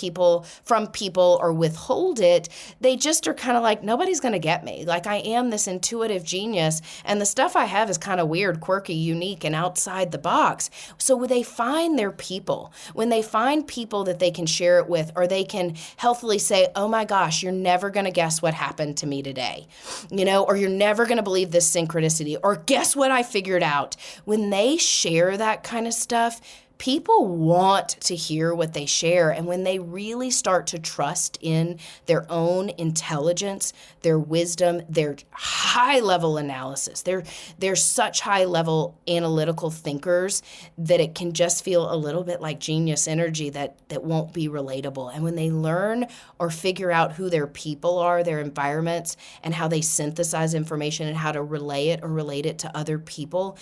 from people or withhold it. They just are kind of like, nobody's going to get me. Like, I am this intuitive genius, and the stuff I have is kind of weird, quirky, unique, and outside the box. So when they find their people, when they find people that they can share it with, or they can healthily say, oh my gosh, you're never going to guess what happened to me today, or you're never going to believe this synchronicity, or guess what I figured out. When they share that kind of stuff, people want to hear what they share. And when they really start to trust in their own intelligence, their wisdom, their high-level analysis, they're such high-level analytical thinkers that it can just feel a little bit like genius energy that won't be relatable. And when they learn or figure out who their people are, their environments, and how they synthesize information and how to relay it or relate it to other people,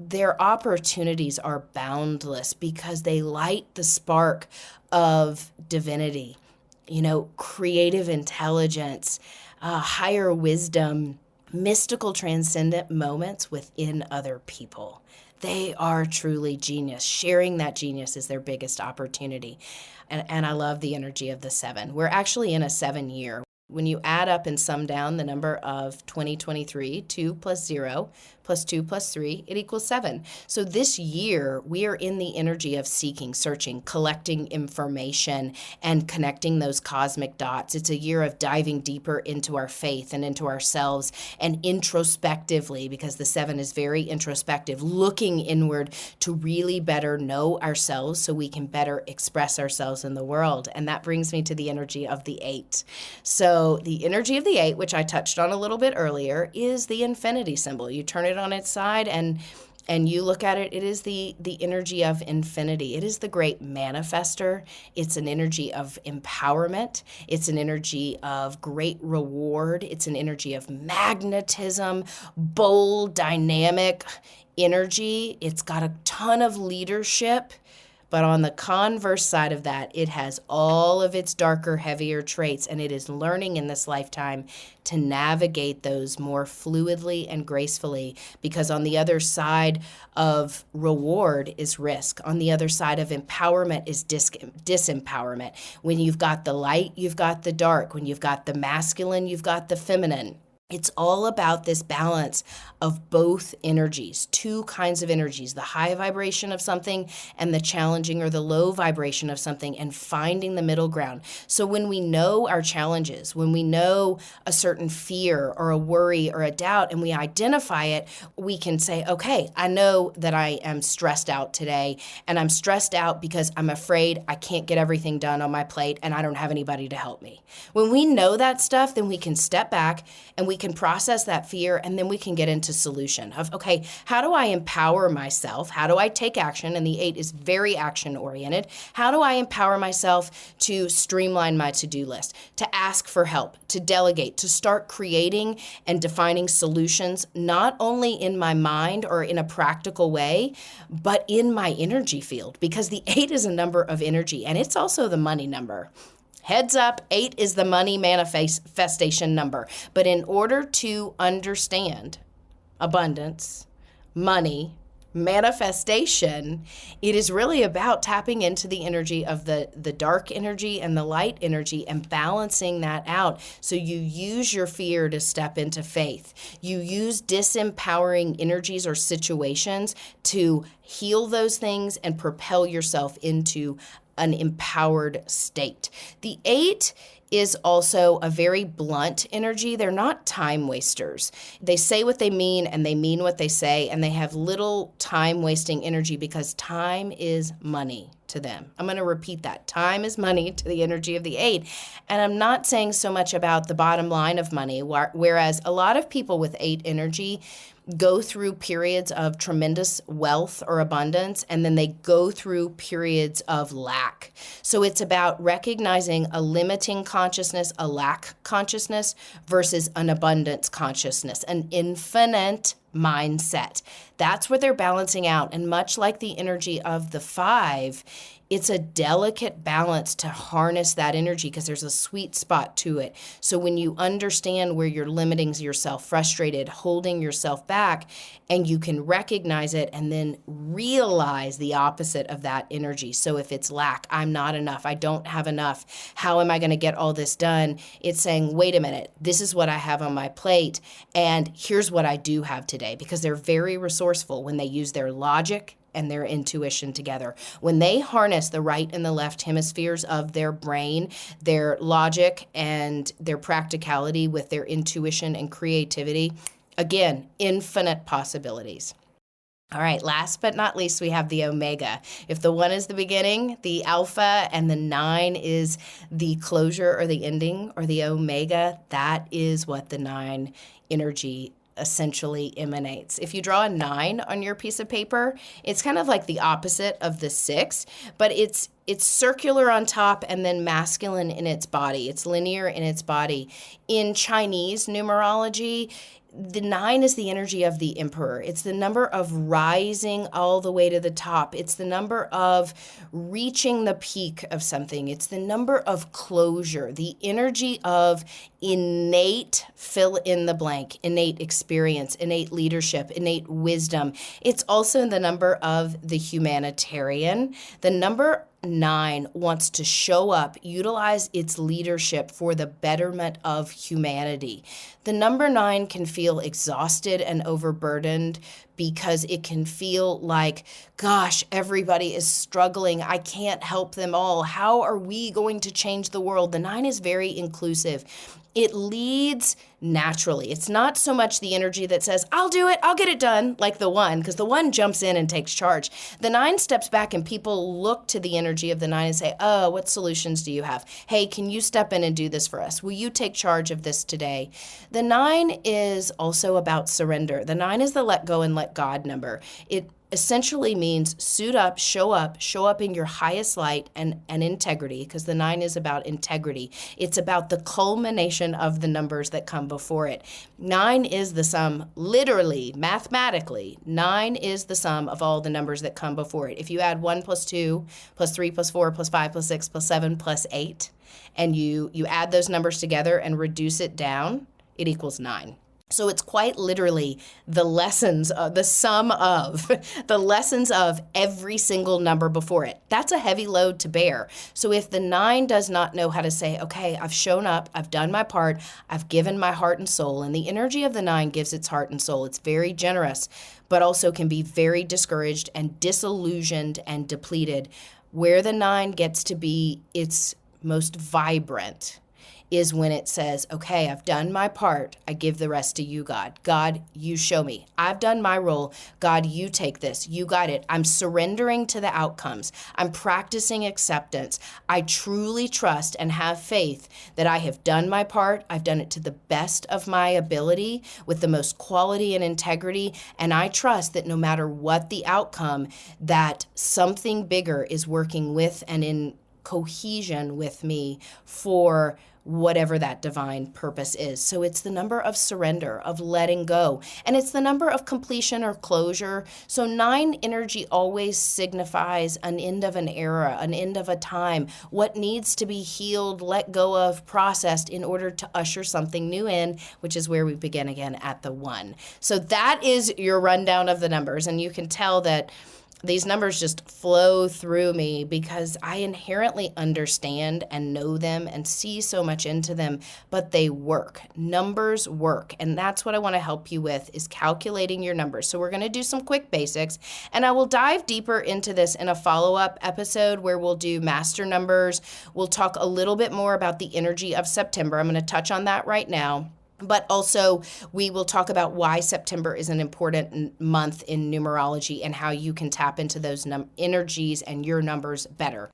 their opportunities are boundless because they light the spark of divinity, creative intelligence, higher wisdom, mystical transcendent moments within other people. They are truly genius. Sharing that genius is their biggest opportunity. And I love the energy of the 7. We're actually in a 7 year. When you add up and sum down the number of 2023, 2 plus 0 plus 2 plus 3, it equals 7. So this year, we are in the energy of seeking, searching, collecting information, and connecting those cosmic dots. It's a year of diving deeper into our faith and into ourselves, and introspectively, because the 7 is very introspective, looking inward to really better know ourselves so we can better express ourselves in the world. And that brings me to the energy of the 8. So the energy of the 8, which I touched on a little bit earlier, is the infinity symbol. You turn it on its side and you look at it, it is the energy of infinity. It is the great manifester. It's an energy of empowerment. It's an energy of great reward. It's an energy of magnetism, bold, dynamic energy. It's got a ton of leadership. But on the converse side of that, it has all of its darker, heavier traits, and it is learning in this lifetime to navigate those more fluidly and gracefully, because on the other side of reward is risk. On the other side of empowerment is disempowerment. When you've got the light, you've got the dark. When you've got the masculine, you've got the feminine. It's all about this balance of both energies, two kinds of energies, the high vibration of something and the challenging or the low vibration of something, and finding the middle ground. So when we know our challenges, when we know a certain fear or a worry or a doubt, and we identify it, we can say, okay, I know that I am stressed out today, and I'm stressed out because I'm afraid I can't get everything done on my plate and I don't have anybody to help me. When we know that stuff, then we can step back and we can process that fear, and then we can get into solution of, okay, how do I empower myself? How do I take action? And the 8 is very action oriented. How do I empower myself to streamline my to-do list, to ask for help, to delegate, to start creating and defining solutions, not only in my mind or in a practical way, but in my energy field, because the 8 is a number of energy, and it's also the money number. Heads up, 8 is the money manifestation number. But in order to understand abundance, money, manifestation, it is really about tapping into the energy of the dark energy and the light energy and balancing that out. So you use your fear to step into faith. You use disempowering energies or situations to heal those things and propel yourself into an empowered state. The 8 is also a very blunt energy. They're not time wasters. They say what they mean and they mean what they say, and they have little time wasting energy because time is money. to them. I'm going to repeat that. Time is money to the energy of the 8. And I'm not saying so much about the bottom line of money, whereas a lot of people with 8 energy go through periods of tremendous wealth or abundance, and then they go through periods of lack. So it's about recognizing a limiting consciousness, a lack consciousness, versus an abundance consciousness, an infinite mindset. That's what they're balancing out. And much like the energy of the 5, it's a delicate balance to harness that energy because there's a sweet spot to it. So when you understand where you're limiting yourself, frustrated, holding yourself back, and you can recognize it and then realize the opposite of that energy. So if it's lack, I'm not enough, I don't have enough, how am I going to get all this done? It's saying, wait a minute, this is what I have on my plate, and here's what I do have today, because they're very resourceful when they use their logic and their intuition together. When they harness the right and the left hemispheres of their brain, their logic and their practicality with their intuition and creativity, again, infinite possibilities. All right, last but not least, we have the Omega. If the 1 is the beginning, the Alpha, and the 9 is the closure or the ending or the Omega, that is what the 9 energy essentially emanates. If you draw a 9 on your piece of paper, it's kind of like the opposite of the 6, but it's circular on top and then masculine in its body. It's linear in its body. In Chinese numerology, the 9 is the energy of the emperor. It's the number of rising all the way to the top. It's the number of reaching the peak of something. It's the number of closure, the energy of innate, fill in the blank, innate experience, innate leadership, innate wisdom. It's also the number of the humanitarian. The number 9 wants to show up, utilize its leadership for the betterment of humanity. The number 9 can feel exhausted and overburdened because it can feel like, gosh, everybody is struggling. I can't help them all. How are we going to change the world? The 9 is very inclusive. It leads naturally. It's not so much the energy that says, I'll do it, I'll get it done, like the 1, because the 1 jumps in and takes charge. The 9 steps back and people look to the energy of the 9 and say, oh, what solutions do you have? Hey, can you step in and do this for us? Will you take charge of this today? The 9 is also about surrender. The 9 is the let go and let God number. It essentially means suit up, show up in your highest light and integrity, because the 9 is about integrity. It's about the culmination of the numbers that come before it. 9 is the sum, literally, mathematically, 9 is the sum of all the numbers that come before it. If you add 1 plus 2 plus 3 plus 4 plus 5 plus 6 plus 7 plus 8, and you add those numbers together and reduce it down, it equals 9. So it's quite literally the lessons, the sum of the lessons of every single number before it. That's a heavy load to bear. So if the 9 does not know how to say, okay, I've shown up, I've done my part, I've given my heart and soul, and the energy of the 9 gives its heart and soul. It's very generous, but also can be very discouraged and disillusioned and depleted. Where the 9 gets to be its most vibrant is when it says, okay, I've done my part. I give the rest to you, God. God, you show me. I've done my role. God, you take this. You got it. I'm surrendering to the outcomes. I'm practicing acceptance. I truly trust and have faith that I have done my part. I've done it to the best of my ability with the most quality and integrity. And I trust that no matter what the outcome, that something bigger is working with and in cohesion with me for whatever that divine purpose is. So it's the number of surrender, of letting go, and it's the number of completion or closure. So 9 energy always signifies an end of an era, an end of a time, what needs to be healed, let go of, processed in order to usher something new in, which is where we begin again at the 1. So that is your rundown of the numbers, and you can tell that these numbers just flow through me because I inherently understand and know them and see so much into them, but they work. Numbers work, and that's what I want to help you with, is calculating your numbers. So we're going to do some quick basics, and I will dive deeper into this in a follow-up episode where we'll do master numbers. We'll talk a little bit more about the energy of September. I'm going to touch on that right now. But also, we will talk about why September is an important month in numerology and how you can tap into those energies and your numbers better.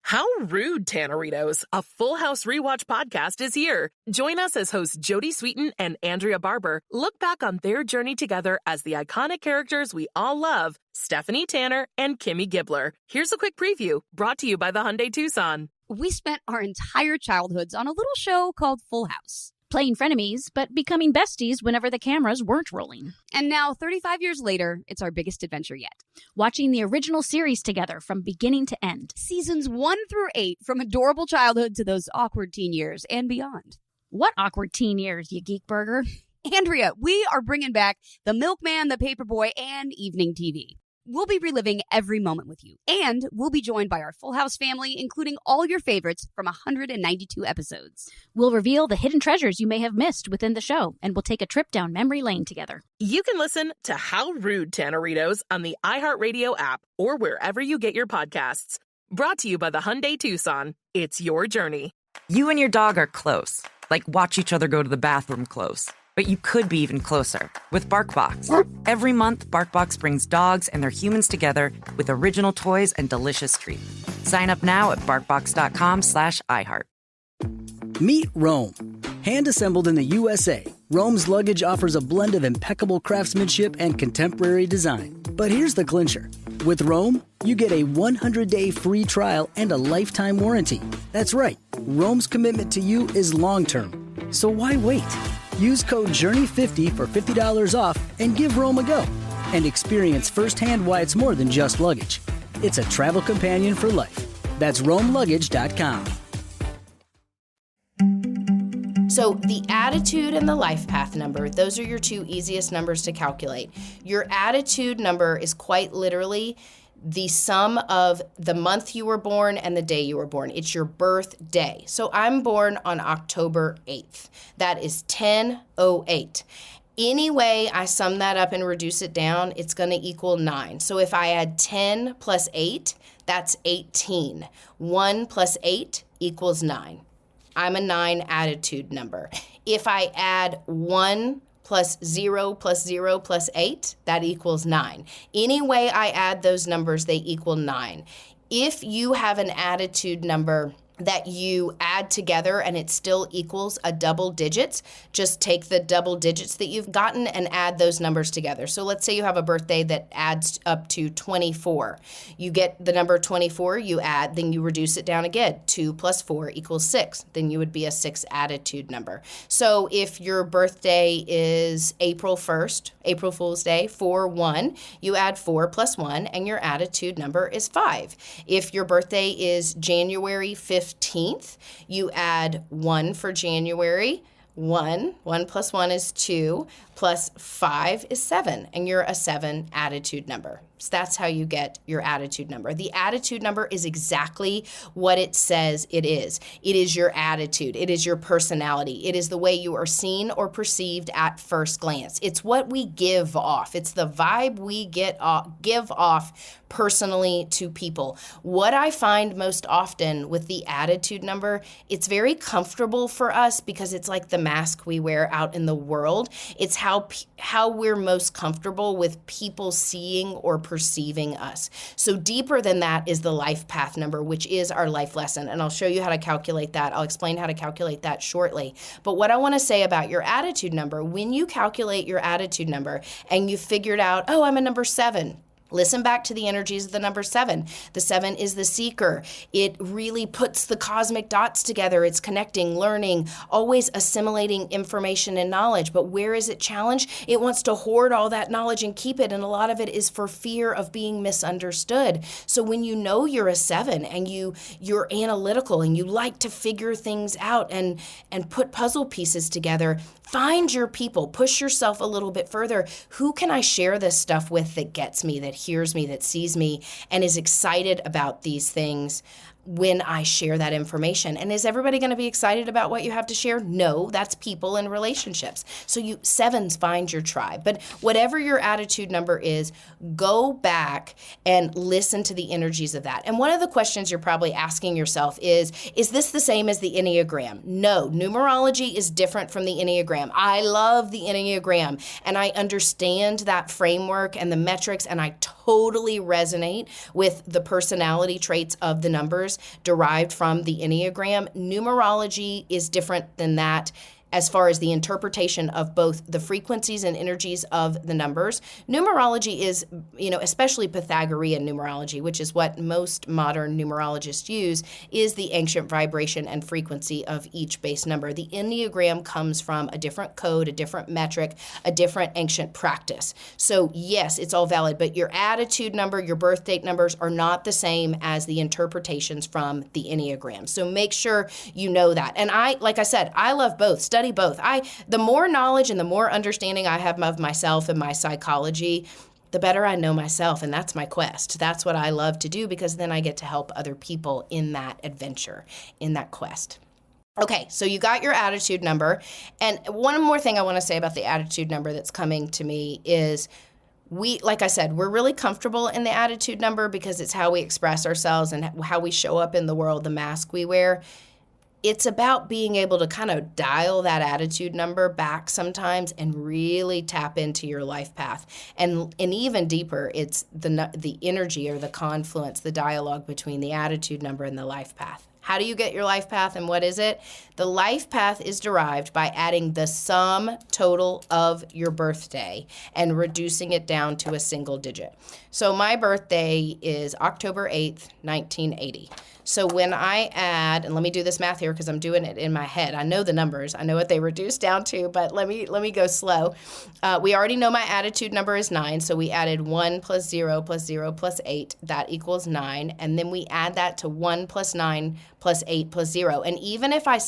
How rude, Tanneritos! A Full House Rewatch podcast is here. Join us as hosts Jody Sweetin and Andrea Barber look back on their journey together as the iconic characters we all love, Stephanie Tanner and Kimmy Gibbler. Here's a quick preview, brought to you by the Hyundai Tucson. We spent our entire childhoods on a little show called Full House, playing frenemies, but becoming besties whenever the cameras weren't rolling. And now, 35 years later, it's our biggest adventure yet. Watching the original series together from beginning to end. Seasons 1 through 8, from adorable childhood to those awkward teen years and beyond. What awkward teen years, you geek burger? Andrea, we are bringing back The Milkman, The Paperboy, and evening TV. We'll be reliving every moment with you, and we'll be joined by our Full House family, including all your favorites from 192 episodes. We'll reveal the hidden treasures you may have missed within the show, and we'll take a trip down memory lane together. You can listen to How Rude, Tanneritos on the iHeartRadio app or wherever you get your podcasts. Brought to you by the Hyundai Tucson. It's your journey. You and your dog are close, like watch each other go to the bathroom close. But you could be even closer with BarkBox. Every month, BarkBox brings dogs and their humans together with original toys and delicious treats. Sign up now at BarkBox.com/iHeart. Meet Rome. Hand-assembled in the USA, Rome's luggage offers a blend of impeccable craftsmanship and contemporary design. But here's the clincher. With Rome, you get a 100-day free trial and a lifetime warranty. That's right, Rome's commitment to you is long-term. So why wait? Use code JOURNEY50 for $50 off and give Rome a go. And experience firsthand why it's more than just luggage. It's a travel companion for life. That's RomeLuggage.com. So the attitude and the life path number, those are your two easiest numbers to calculate. Your attitude number is quite literally the sum of the month you were born and the day you were born. It's your birthday. So I'm born on October 8th. That is 10/08. Any way I sum that up and reduce it down, it's going to equal 9. So if I add 10 plus 8, that's 18. 1 plus 8 equals 9. I'm a 9 attitude number. If I add 1 plus 0 plus 0 plus 8, that equals 9. Any way I add those numbers, they equal 9. If you have an attitude number that you add together and it still equals a double digits, just take the double digits that you've gotten and add those numbers together. So let's say you have a birthday that adds up to 24. You get the number 24, you add, then you reduce it down again. 2 plus 4 equals 6. Then you would be a 6 attitude number. So if your birthday is April 1st, April Fool's Day, 4/1, you add 4 plus 1 and your attitude number is 5. If your birthday is January 15th, you add 1 for January. 1 plus 1 is 2, plus 5 is 7, and you're a 7 attitude number. So that's how you get your attitude number. The attitude number is exactly what it says it is. It is your attitude. It is your personality. It is the way you are seen or perceived at first glance. It's what we give off. It's the vibe we give off personally to people. What I find most often with the attitude number, it's very comfortable for us because it's like the mask we wear out in the world. It's how we're most comfortable with people seeing or perceiving us. So deeper than that is the life path number, which is our life lesson. And I'll show you how to calculate that. I'll explain how to calculate that shortly. But what I want to say about your attitude number, when you calculate your attitude number and you figured out, oh, I'm a number 7, listen back to the energies of the number 7. The 7 is the seeker. It really puts the cosmic dots together. It's connecting, learning, always assimilating information and knowledge. But where is it challenged? It wants to hoard all that knowledge and keep it. And a lot of it is for fear of being misunderstood. So when you know you're a 7 and you're analytical and you like to figure things out and put puzzle pieces together, find your people, push yourself a little bit further. Who can I share this stuff with that gets me, that hears me, that sees me, and is excited about these things? when I share that information. And is everybody going to be excited about what you have to share? No, that's people and relationships. So you sevens, find your tribe. But whatever your attitude number is, go back and listen to the energies of that. And one of the questions you're probably asking yourself is this the same as the Enneagram? No, numerology is different from the Enneagram. I love the Enneagram and I understand that framework and the metrics, and I totally resonate with the personality traits of the numbers derived from the Enneagram. Numerology is different than that as far as the interpretation of both the frequencies and energies of the numbers. Numerology is, especially Pythagorean numerology, which is what most modern numerologists use, is the ancient vibration and frequency of each base number. The Enneagram comes from a different code, a different metric, a different ancient practice. So yes, it's all valid, but your attitude number, your birth date numbers are not the same as the interpretations from the Enneagram. So make sure you know that. And like I said, I love both. Study both. The more knowledge and the more understanding I have of myself and my psychology, the better I know myself, and that's my quest. That's what I love to do, because then I get to help other people in that adventure, in that quest. Okay, so you got your attitude number, and one more thing I want to say about the attitude number that's coming to me is like I said, we're really comfortable in the attitude number because it's how we express ourselves and how we show up in the world, the mask we wear. It's about being able to kind of dial that attitude number back sometimes and really tap into your life path. And even deeper, it's the energy or the confluence, the dialogue between the attitude number and the life path. How do you get your life path and what is it? The life path is derived by adding the sum total of your birthday and reducing it down to a single digit. So my birthday is October 8th, 1980. So when I add, and let me do this math here because I'm doing it in my head. I know the numbers. I know what they reduce down to, but let me go slow. We already know my attitude number is 9, so we added 1 plus 0 plus 0 plus 8. That equals 9. And then we add that to 1 plus 9 plus 8 plus 0. And even if I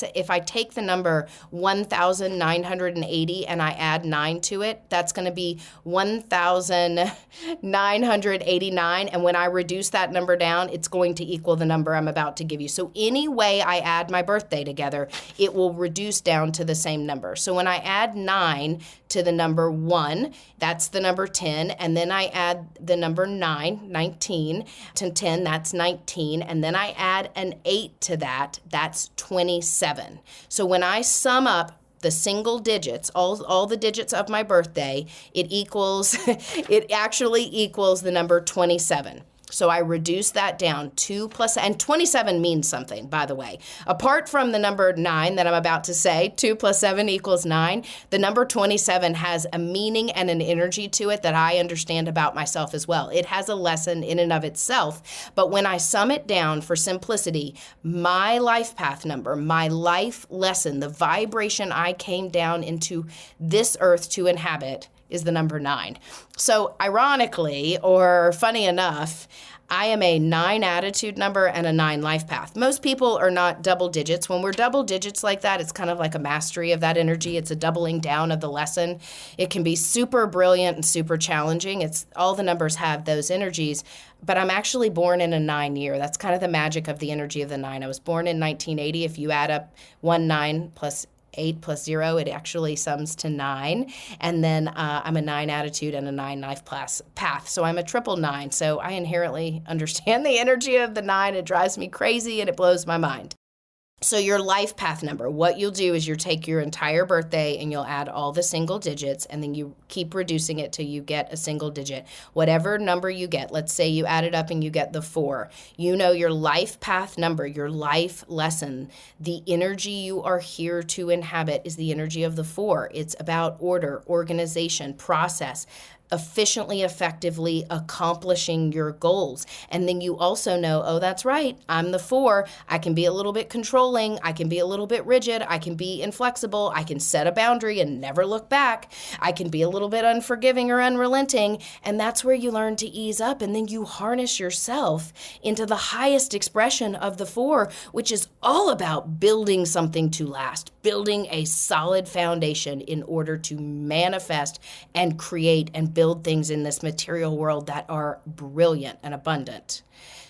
take the number 1,980 and I add 9 to it, that's going to be 1,989. And when I reduce that number down, it's going to equal the number I'm about to give you. So any way I add my birthday together, it will reduce down to the same number. So when I add 9 to the number 1, that's the number 10. And then I add the number 19 to 10, that's 19. And then I add an 8 to that, that's 27. So when I sum up the single digits, all the digits of my birthday, it actually equals the number 27. So I reduce that down, 2 plus, and 27 means something, by the way. Apart from the number 9 that I'm about to say, 2 plus 7 equals 9, the number 27 has a meaning and an energy to it that I understand about myself as well. It has a lesson in and of itself, but when I sum it down for simplicity, my life path number, my life lesson, the vibration I came down into this earth to inhabit is the number 9. So ironically, or funny enough, I am a 9 attitude number and a 9 life path. Most people are not double digits. When we're double digits like that, it's kind of like a mastery of that energy. It's a doubling down of the lesson. It can be super brilliant and super challenging. All the numbers have those energies, but I'm actually born in a 9 year. That's kind of the magic of the energy of the 9. I was born in 1980. If you add up 9 plus 8 plus 0, it actually sums to 9. And then I'm a 9 attitude and a 9 life path. So I'm a triple 9. So I inherently understand the energy of the 9. It drives me crazy and it blows my mind. So your life path number, what you'll do is you'll take your entire birthday and you'll add all the single digits, and then you keep reducing it till you get a single digit. Whatever number you get, let's say you add it up and you get the 4. You know your life path number, your life lesson, the energy you are here to inhabit is the energy of the 4. It's about order, organization, process, efficiently, effectively accomplishing your goals. And then you also know, oh, that's right, I'm the 4. I can be a little bit controlling. I can be a little bit rigid. I can be inflexible. I can set a boundary and never look back. I can be a little bit unforgiving or unrelenting. And that's where you learn to ease up. And then you harness yourself into the highest expression of the 4, which is all about building something to last, building a solid foundation in order to manifest and create and build things in this material world that are brilliant and abundant.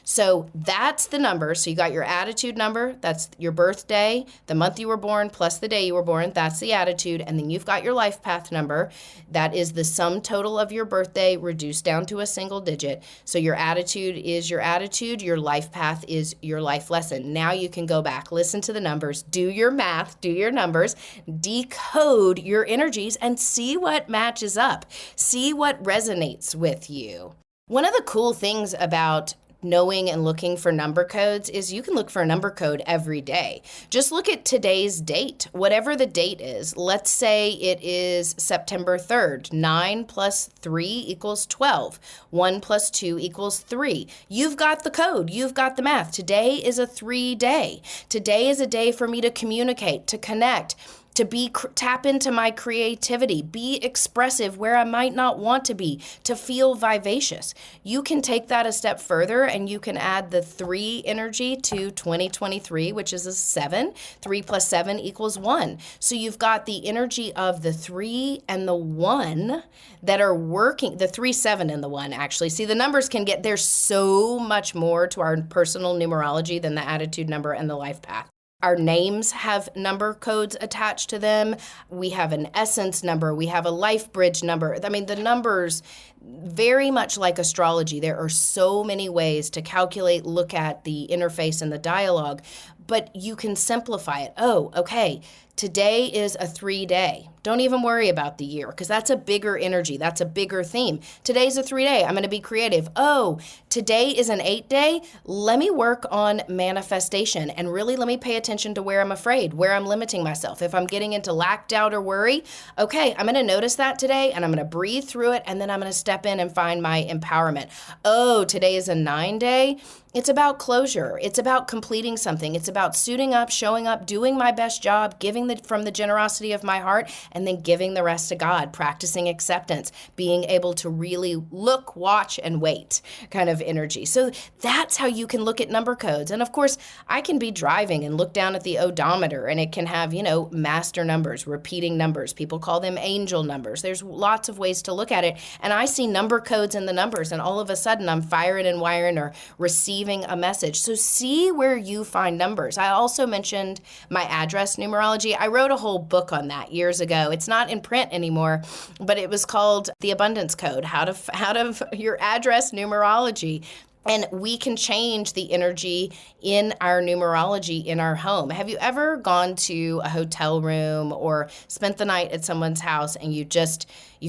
So that's the number. So you got your attitude number, that's your birthday, the month you were born plus the day you were born, that's the attitude. And then you've got your life path number. That is the sum total of your birthday reduced down to a single digit. So your attitude is your attitude, your life path is your life lesson. Now you can go back, listen to the numbers, do your math, do your numbers, decode your energies, and see what matches up. See what resonates with you. One of the cool things about knowing and looking for number codes is you can look for a number code every day. Just look at today's date, whatever the date is. Let's say it is September 3rd. 9 plus 3 equals 12. 1 plus 2 equals 3. You've got the code. You've got the math. Today is a 3 day. Today is a day for me to communicate, to connect, to tap into my creativity, be expressive where I might not want to be, to feel vivacious. You can take that a step further and you can add the 3 energy to 2023, which is a 7. 3 plus 7 equals 1. So you've got the energy of the 3 and the 1 that are working, the 3, 7, and the 1 actually. See, the numbers there's so much more to our personal numerology than the attitude number and the life path. Our names have number codes attached to them. We have an essence number. We have a life bridge number. I mean, the numbers, very much like astrology, there are so many ways to calculate, look at the interface and the dialogue, but you can simplify it. Oh, okay, today is a 3 day. Don't even worry about the year because that's a bigger energy. That's a bigger theme. Today's a 3 day. I'm going to be creative. Oh, today is an 8 day. Let me work on manifestation and really let me pay attention to where I'm afraid, where I'm limiting myself. If I'm getting into lack, doubt, or worry, okay, I'm going to notice that today and I'm going to breathe through it and then I'm going to step in and find my empowerment. Oh, today is a 9 day. It's about closure. It's about completing something. It's about suiting up, showing up, doing my best job, giving from the generosity of my heart, and then giving the rest to God, practicing acceptance, being able to really look, watch, and wait kind of energy. So that's how you can look at number codes. And of course, I can be driving and look down at the odometer and it can have, master numbers, repeating numbers. People call them angel numbers. There's lots of ways to look at it. And I see number codes in the numbers and all of a sudden I'm firing and wiring or receiving a message. So see where you find numbers. I also mentioned my address numerology. I wrote a whole book on that years ago. It's not in print anymore, but it was called The Abundance Code, how to your address numerology. And we can change the energy in our numerology in our home. Have you ever gone to a hotel room or spent the night at someone's house and you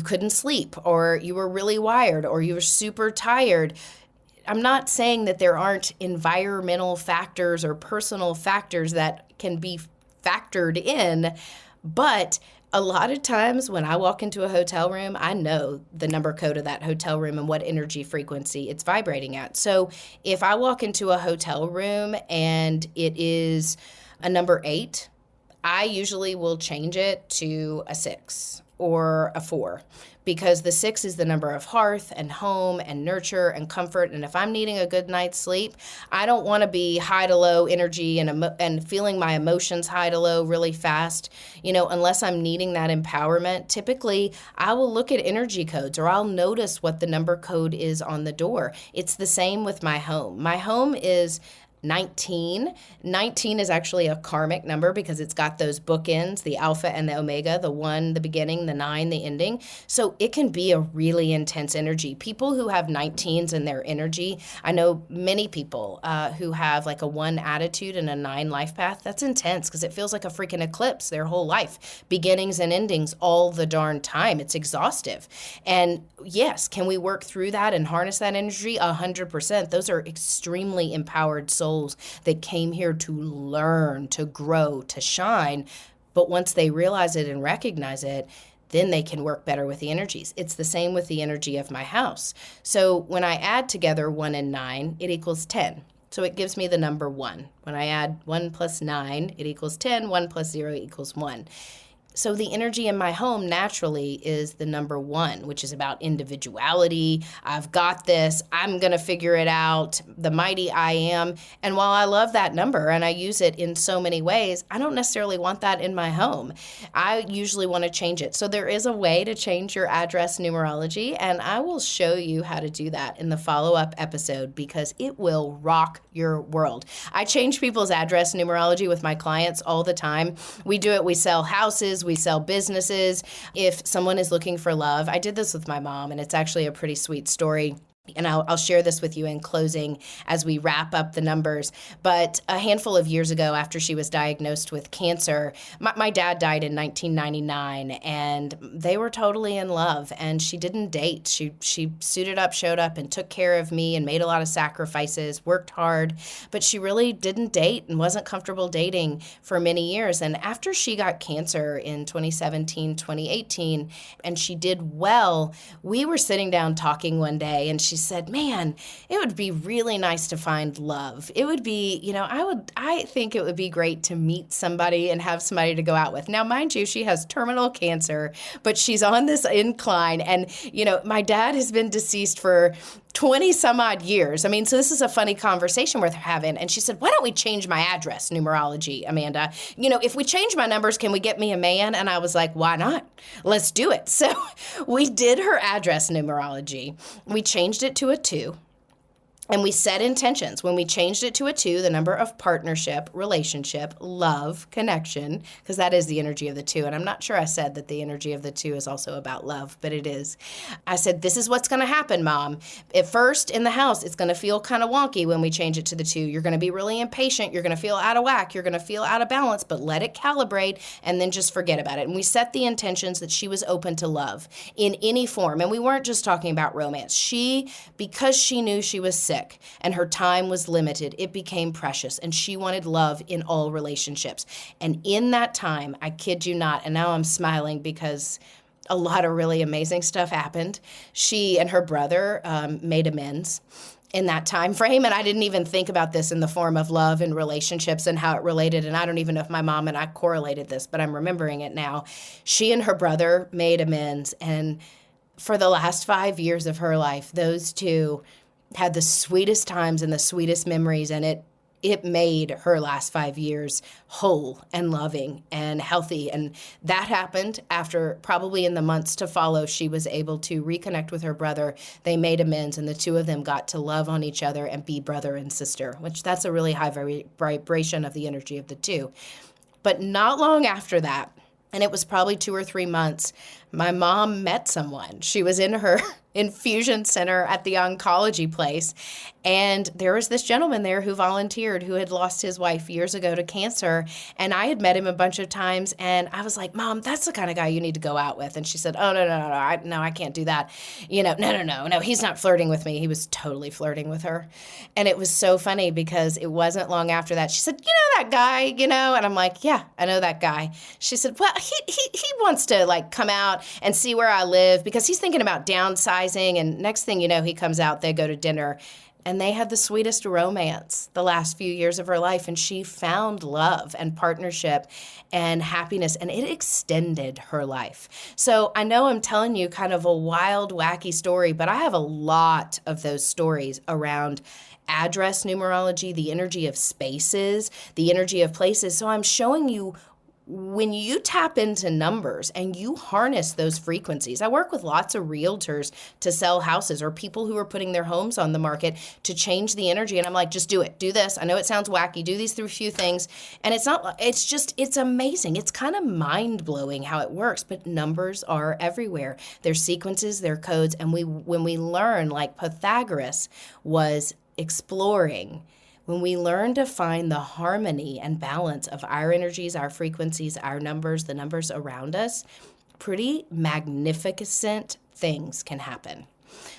couldn't sleep, or you were really wired, or you were super tired? I'm not saying that there aren't environmental factors or personal factors that can be factored in, but a lot of times when I walk into a hotel room, I know the number code of that hotel room and what energy frequency it's vibrating at. So if I walk into a hotel room and it is a number 8, I usually will change it to a 6 or a 4, because the 6 is the number of hearth and home and nurture and comfort. And if I'm needing a good night's sleep, I don't want to be high to low energy and feeling my emotions high to low really fast. Unless I'm needing that empowerment, typically I will look at energy codes or I'll notice what the number code is on the door. It's the same with my home. My home is 19. 19 is actually a karmic number because it's got those bookends, the alpha and the omega, the 1, the beginning, the 9, the ending. So it can be a really intense energy. People who have 19s in their energy, I know many people who have like a 1 attitude and a 9 life path. That's intense because it feels like a freaking eclipse their whole life. Beginnings and endings all the darn time. It's exhaustive. And yes, can we work through that and harness that energy? 100%. Those are extremely empowered souls that came here to learn, to grow, to shine. But once they realize it and recognize it, then they can work better with the energies. It's the same with the energy of my house. So when I add together 1 and 9, it equals 10. So it gives me the number 1. When I add 1 plus 9, it equals 10. 1 plus 0 equals 1. So the energy in my home naturally is the number 1, which is about individuality. I've got this. I'm going to figure it out. The mighty I am. And while I love that number and I use it in so many ways, I don't necessarily want that in my home. I usually want to change it. So there is a way to change your address numerology, and I will show you how to do that in the follow-up episode because it will rock your world. I change people's address numerology with my clients all the time. We do it. We sell houses. We sell businesses. If someone is looking for love, I did this with my mom, and it's actually a pretty sweet story. And I'll share this with you in closing as we wrap up the numbers. But a handful of years ago, after she was diagnosed with cancer, my dad died in 1999, and they were totally in love. And she didn't date. She suited up, showed up, and took care of me and made a lot of sacrifices, worked hard. But she really didn't date and wasn't comfortable dating for many years. And after she got cancer in 2017, 2018, and she did well, we were sitting down talking one day, and she said, man, it would be really nice to find love. It would be, I think it would be great to meet somebody and have somebody to go out with. Now, mind you, she has terminal cancer, but she's on this incline. And, my dad has been deceased for 20 some odd years. I mean, so this is a funny conversation we're having. And she said, why don't we change my address numerology, Amanda? If we change my numbers, can we get me a man? And I was like, why not? Let's do it. So we did her address numerology. We changed it to a 2. And we set intentions. When we changed it to a 2, the number of partnership, relationship, love, connection, because that is the energy of the 2. And I'm not sure I said that the energy of the 2 is also about love, but it is. I said, this is what's going to happen, Mom. At first, in the house, it's going to feel kind of wonky when we change it to the 2. You're going to be really impatient. You're going to feel out of whack. You're going to feel out of balance, but let it calibrate and then just forget about it. And we set the intentions that she was open to love in any form. And we weren't just talking about romance. Because she knew she was sick, and her time was limited, it became precious, and she wanted love in all relationships. And in that time, I kid you not, and now I'm smiling because a lot of really amazing stuff happened. She and her brother made amends in that time frame, and I didn't even think about this in the form of love and relationships and how it related, and I don't even know if my mom and I correlated this, but I'm remembering it now. She and her brother made amends, and for the last 5 years of her life, those two had the sweetest times and the sweetest memories, and it made her last 5 years whole and loving and healthy. And that happened after, probably in the months to follow, she was able to reconnect with her brother. They made amends, and the two of them got to love on each other and be brother and sister, which that's a really high vibration of the energy of the 2. But not long after that, and it was probably 2 or 3 months, my mom met someone. She was in her infusion center at the oncology place, and there was this gentleman there who volunteered, who had lost his wife years ago to cancer, and I had met him a bunch of times, and I was like, Mom, that's the kind of guy you need to go out with. And she said, oh, no, I can't do that. No, he's not flirting with me. He was totally flirting with her. And it was so funny because it wasn't long after that. She said, that guy, and I'm like, yeah, I know that guy. She said, well, he wants to come out and see where I live because he's thinking about downsizing. And next thing you know, he comes out, they go to dinner, and they had the sweetest romance the last few years of her life. And she found love and partnership and happiness, and it extended her life. So I know I'm telling you kind of a wild, wacky story, but I have a lot of those stories around address numerology, the energy of spaces, the energy of places. So I'm showing you when you tap into numbers and you harness those frequencies. I work with lots of realtors to sell houses or people who are putting their homes on the market to change the energy. And I'm like, just do it. Do this. I know it sounds wacky. Do these few things. And it's amazing. It's kind of mind-blowing how it works, but numbers are everywhere. There's sequences, there are codes. And when we learn, like Pythagoras was exploring, when we learn to find the harmony and balance of our energies, our frequencies, our numbers, the numbers around us, pretty magnificent things can happen.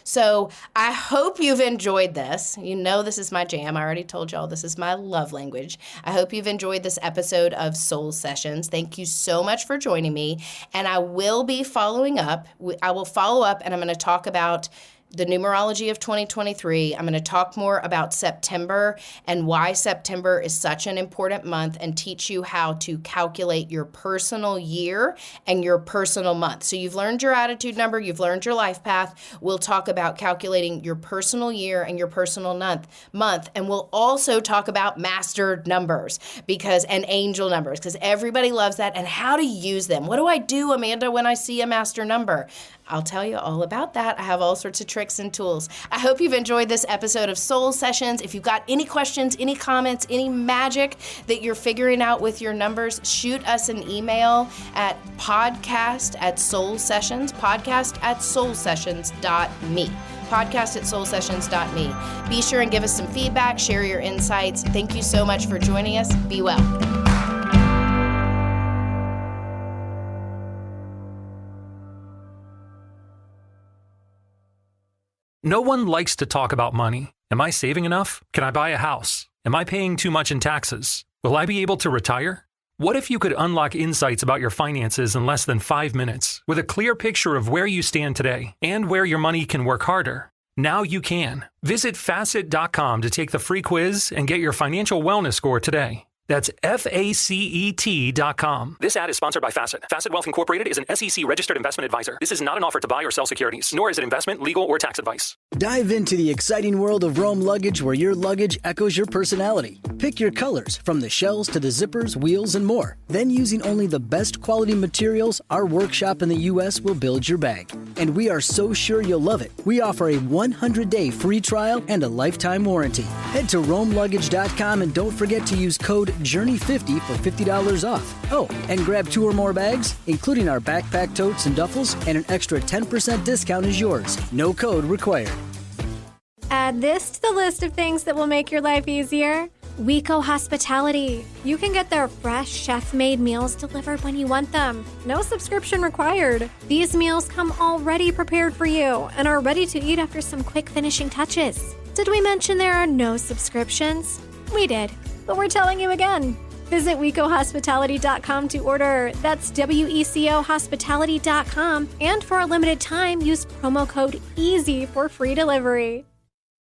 So I hope you've enjoyed this. This is my jam. I already told y'all this is my love language. I hope you've enjoyed this episode of Soul Sessions. Thank you so much for joining me. And I will be following up. I will follow up, and I'm going to talk about the numerology of 2023. I'm going to talk more about September and why September is such an important month and teach you how to calculate your personal year and your personal month. So you've learned your attitude number, you've learned your life path. We'll talk about calculating your personal year and your personal month, and we'll also talk about master numbers and angel numbers, because everybody loves that, and how to use them. What do I do, Amanda, when I see a master number? I'll tell you all about that. I have all sorts of tricks and tools. I hope you've enjoyed this episode of Soul Sessions. If you've got any questions, any comments, any magic that you're figuring out with your numbers, shoot us an email at podcast@soulsessions, podcast@soulsessions.me. podcast@soulsessions.me. Be sure and give us some feedback, share your insights. Thank you so much for joining us. Be well. No one likes to talk about money. Am I saving enough? Can I buy a house? Am I paying too much in taxes? Will I be able to retire? What if you could unlock insights about your finances in less than 5 minutes with a clear picture of where you stand today and where your money can work harder? Now you can. Visit Facet.com to take the free quiz and get your financial wellness score today. That's FACET.com. This ad is sponsored by Facet. Facet Wealth Incorporated is an SEC-registered investment advisor. This is not an offer to buy or sell securities, nor is it investment, legal, or tax advice. Dive into the exciting world of Rome Luggage, where your luggage echoes your personality. Pick your colors, from the shells to the zippers, wheels, and more. Then, using only the best quality materials, our workshop in the U.S. will build your bag. And we are so sure you'll love it. We offer a 100-day free trial and a lifetime warranty. Head to RomeLuggage.com and don't forget to use code Journey50 for $50 off. Oh, and grab 2 or more bags, including our backpack totes and duffels, and an extra 10% discount is yours. No code required. Add this to the list of things that will make your life easier. Wico Hospitality. You can get their fresh chef-made meals delivered when you want them. No subscription required. These meals come already prepared for you and are ready to eat after some quick finishing touches. Did we mention there are no subscriptions? We did, but we're telling you again. Visit WecoHospitality.com to order. That's WECOHospitality.com. And for a limited time, use promo code EASY for free delivery.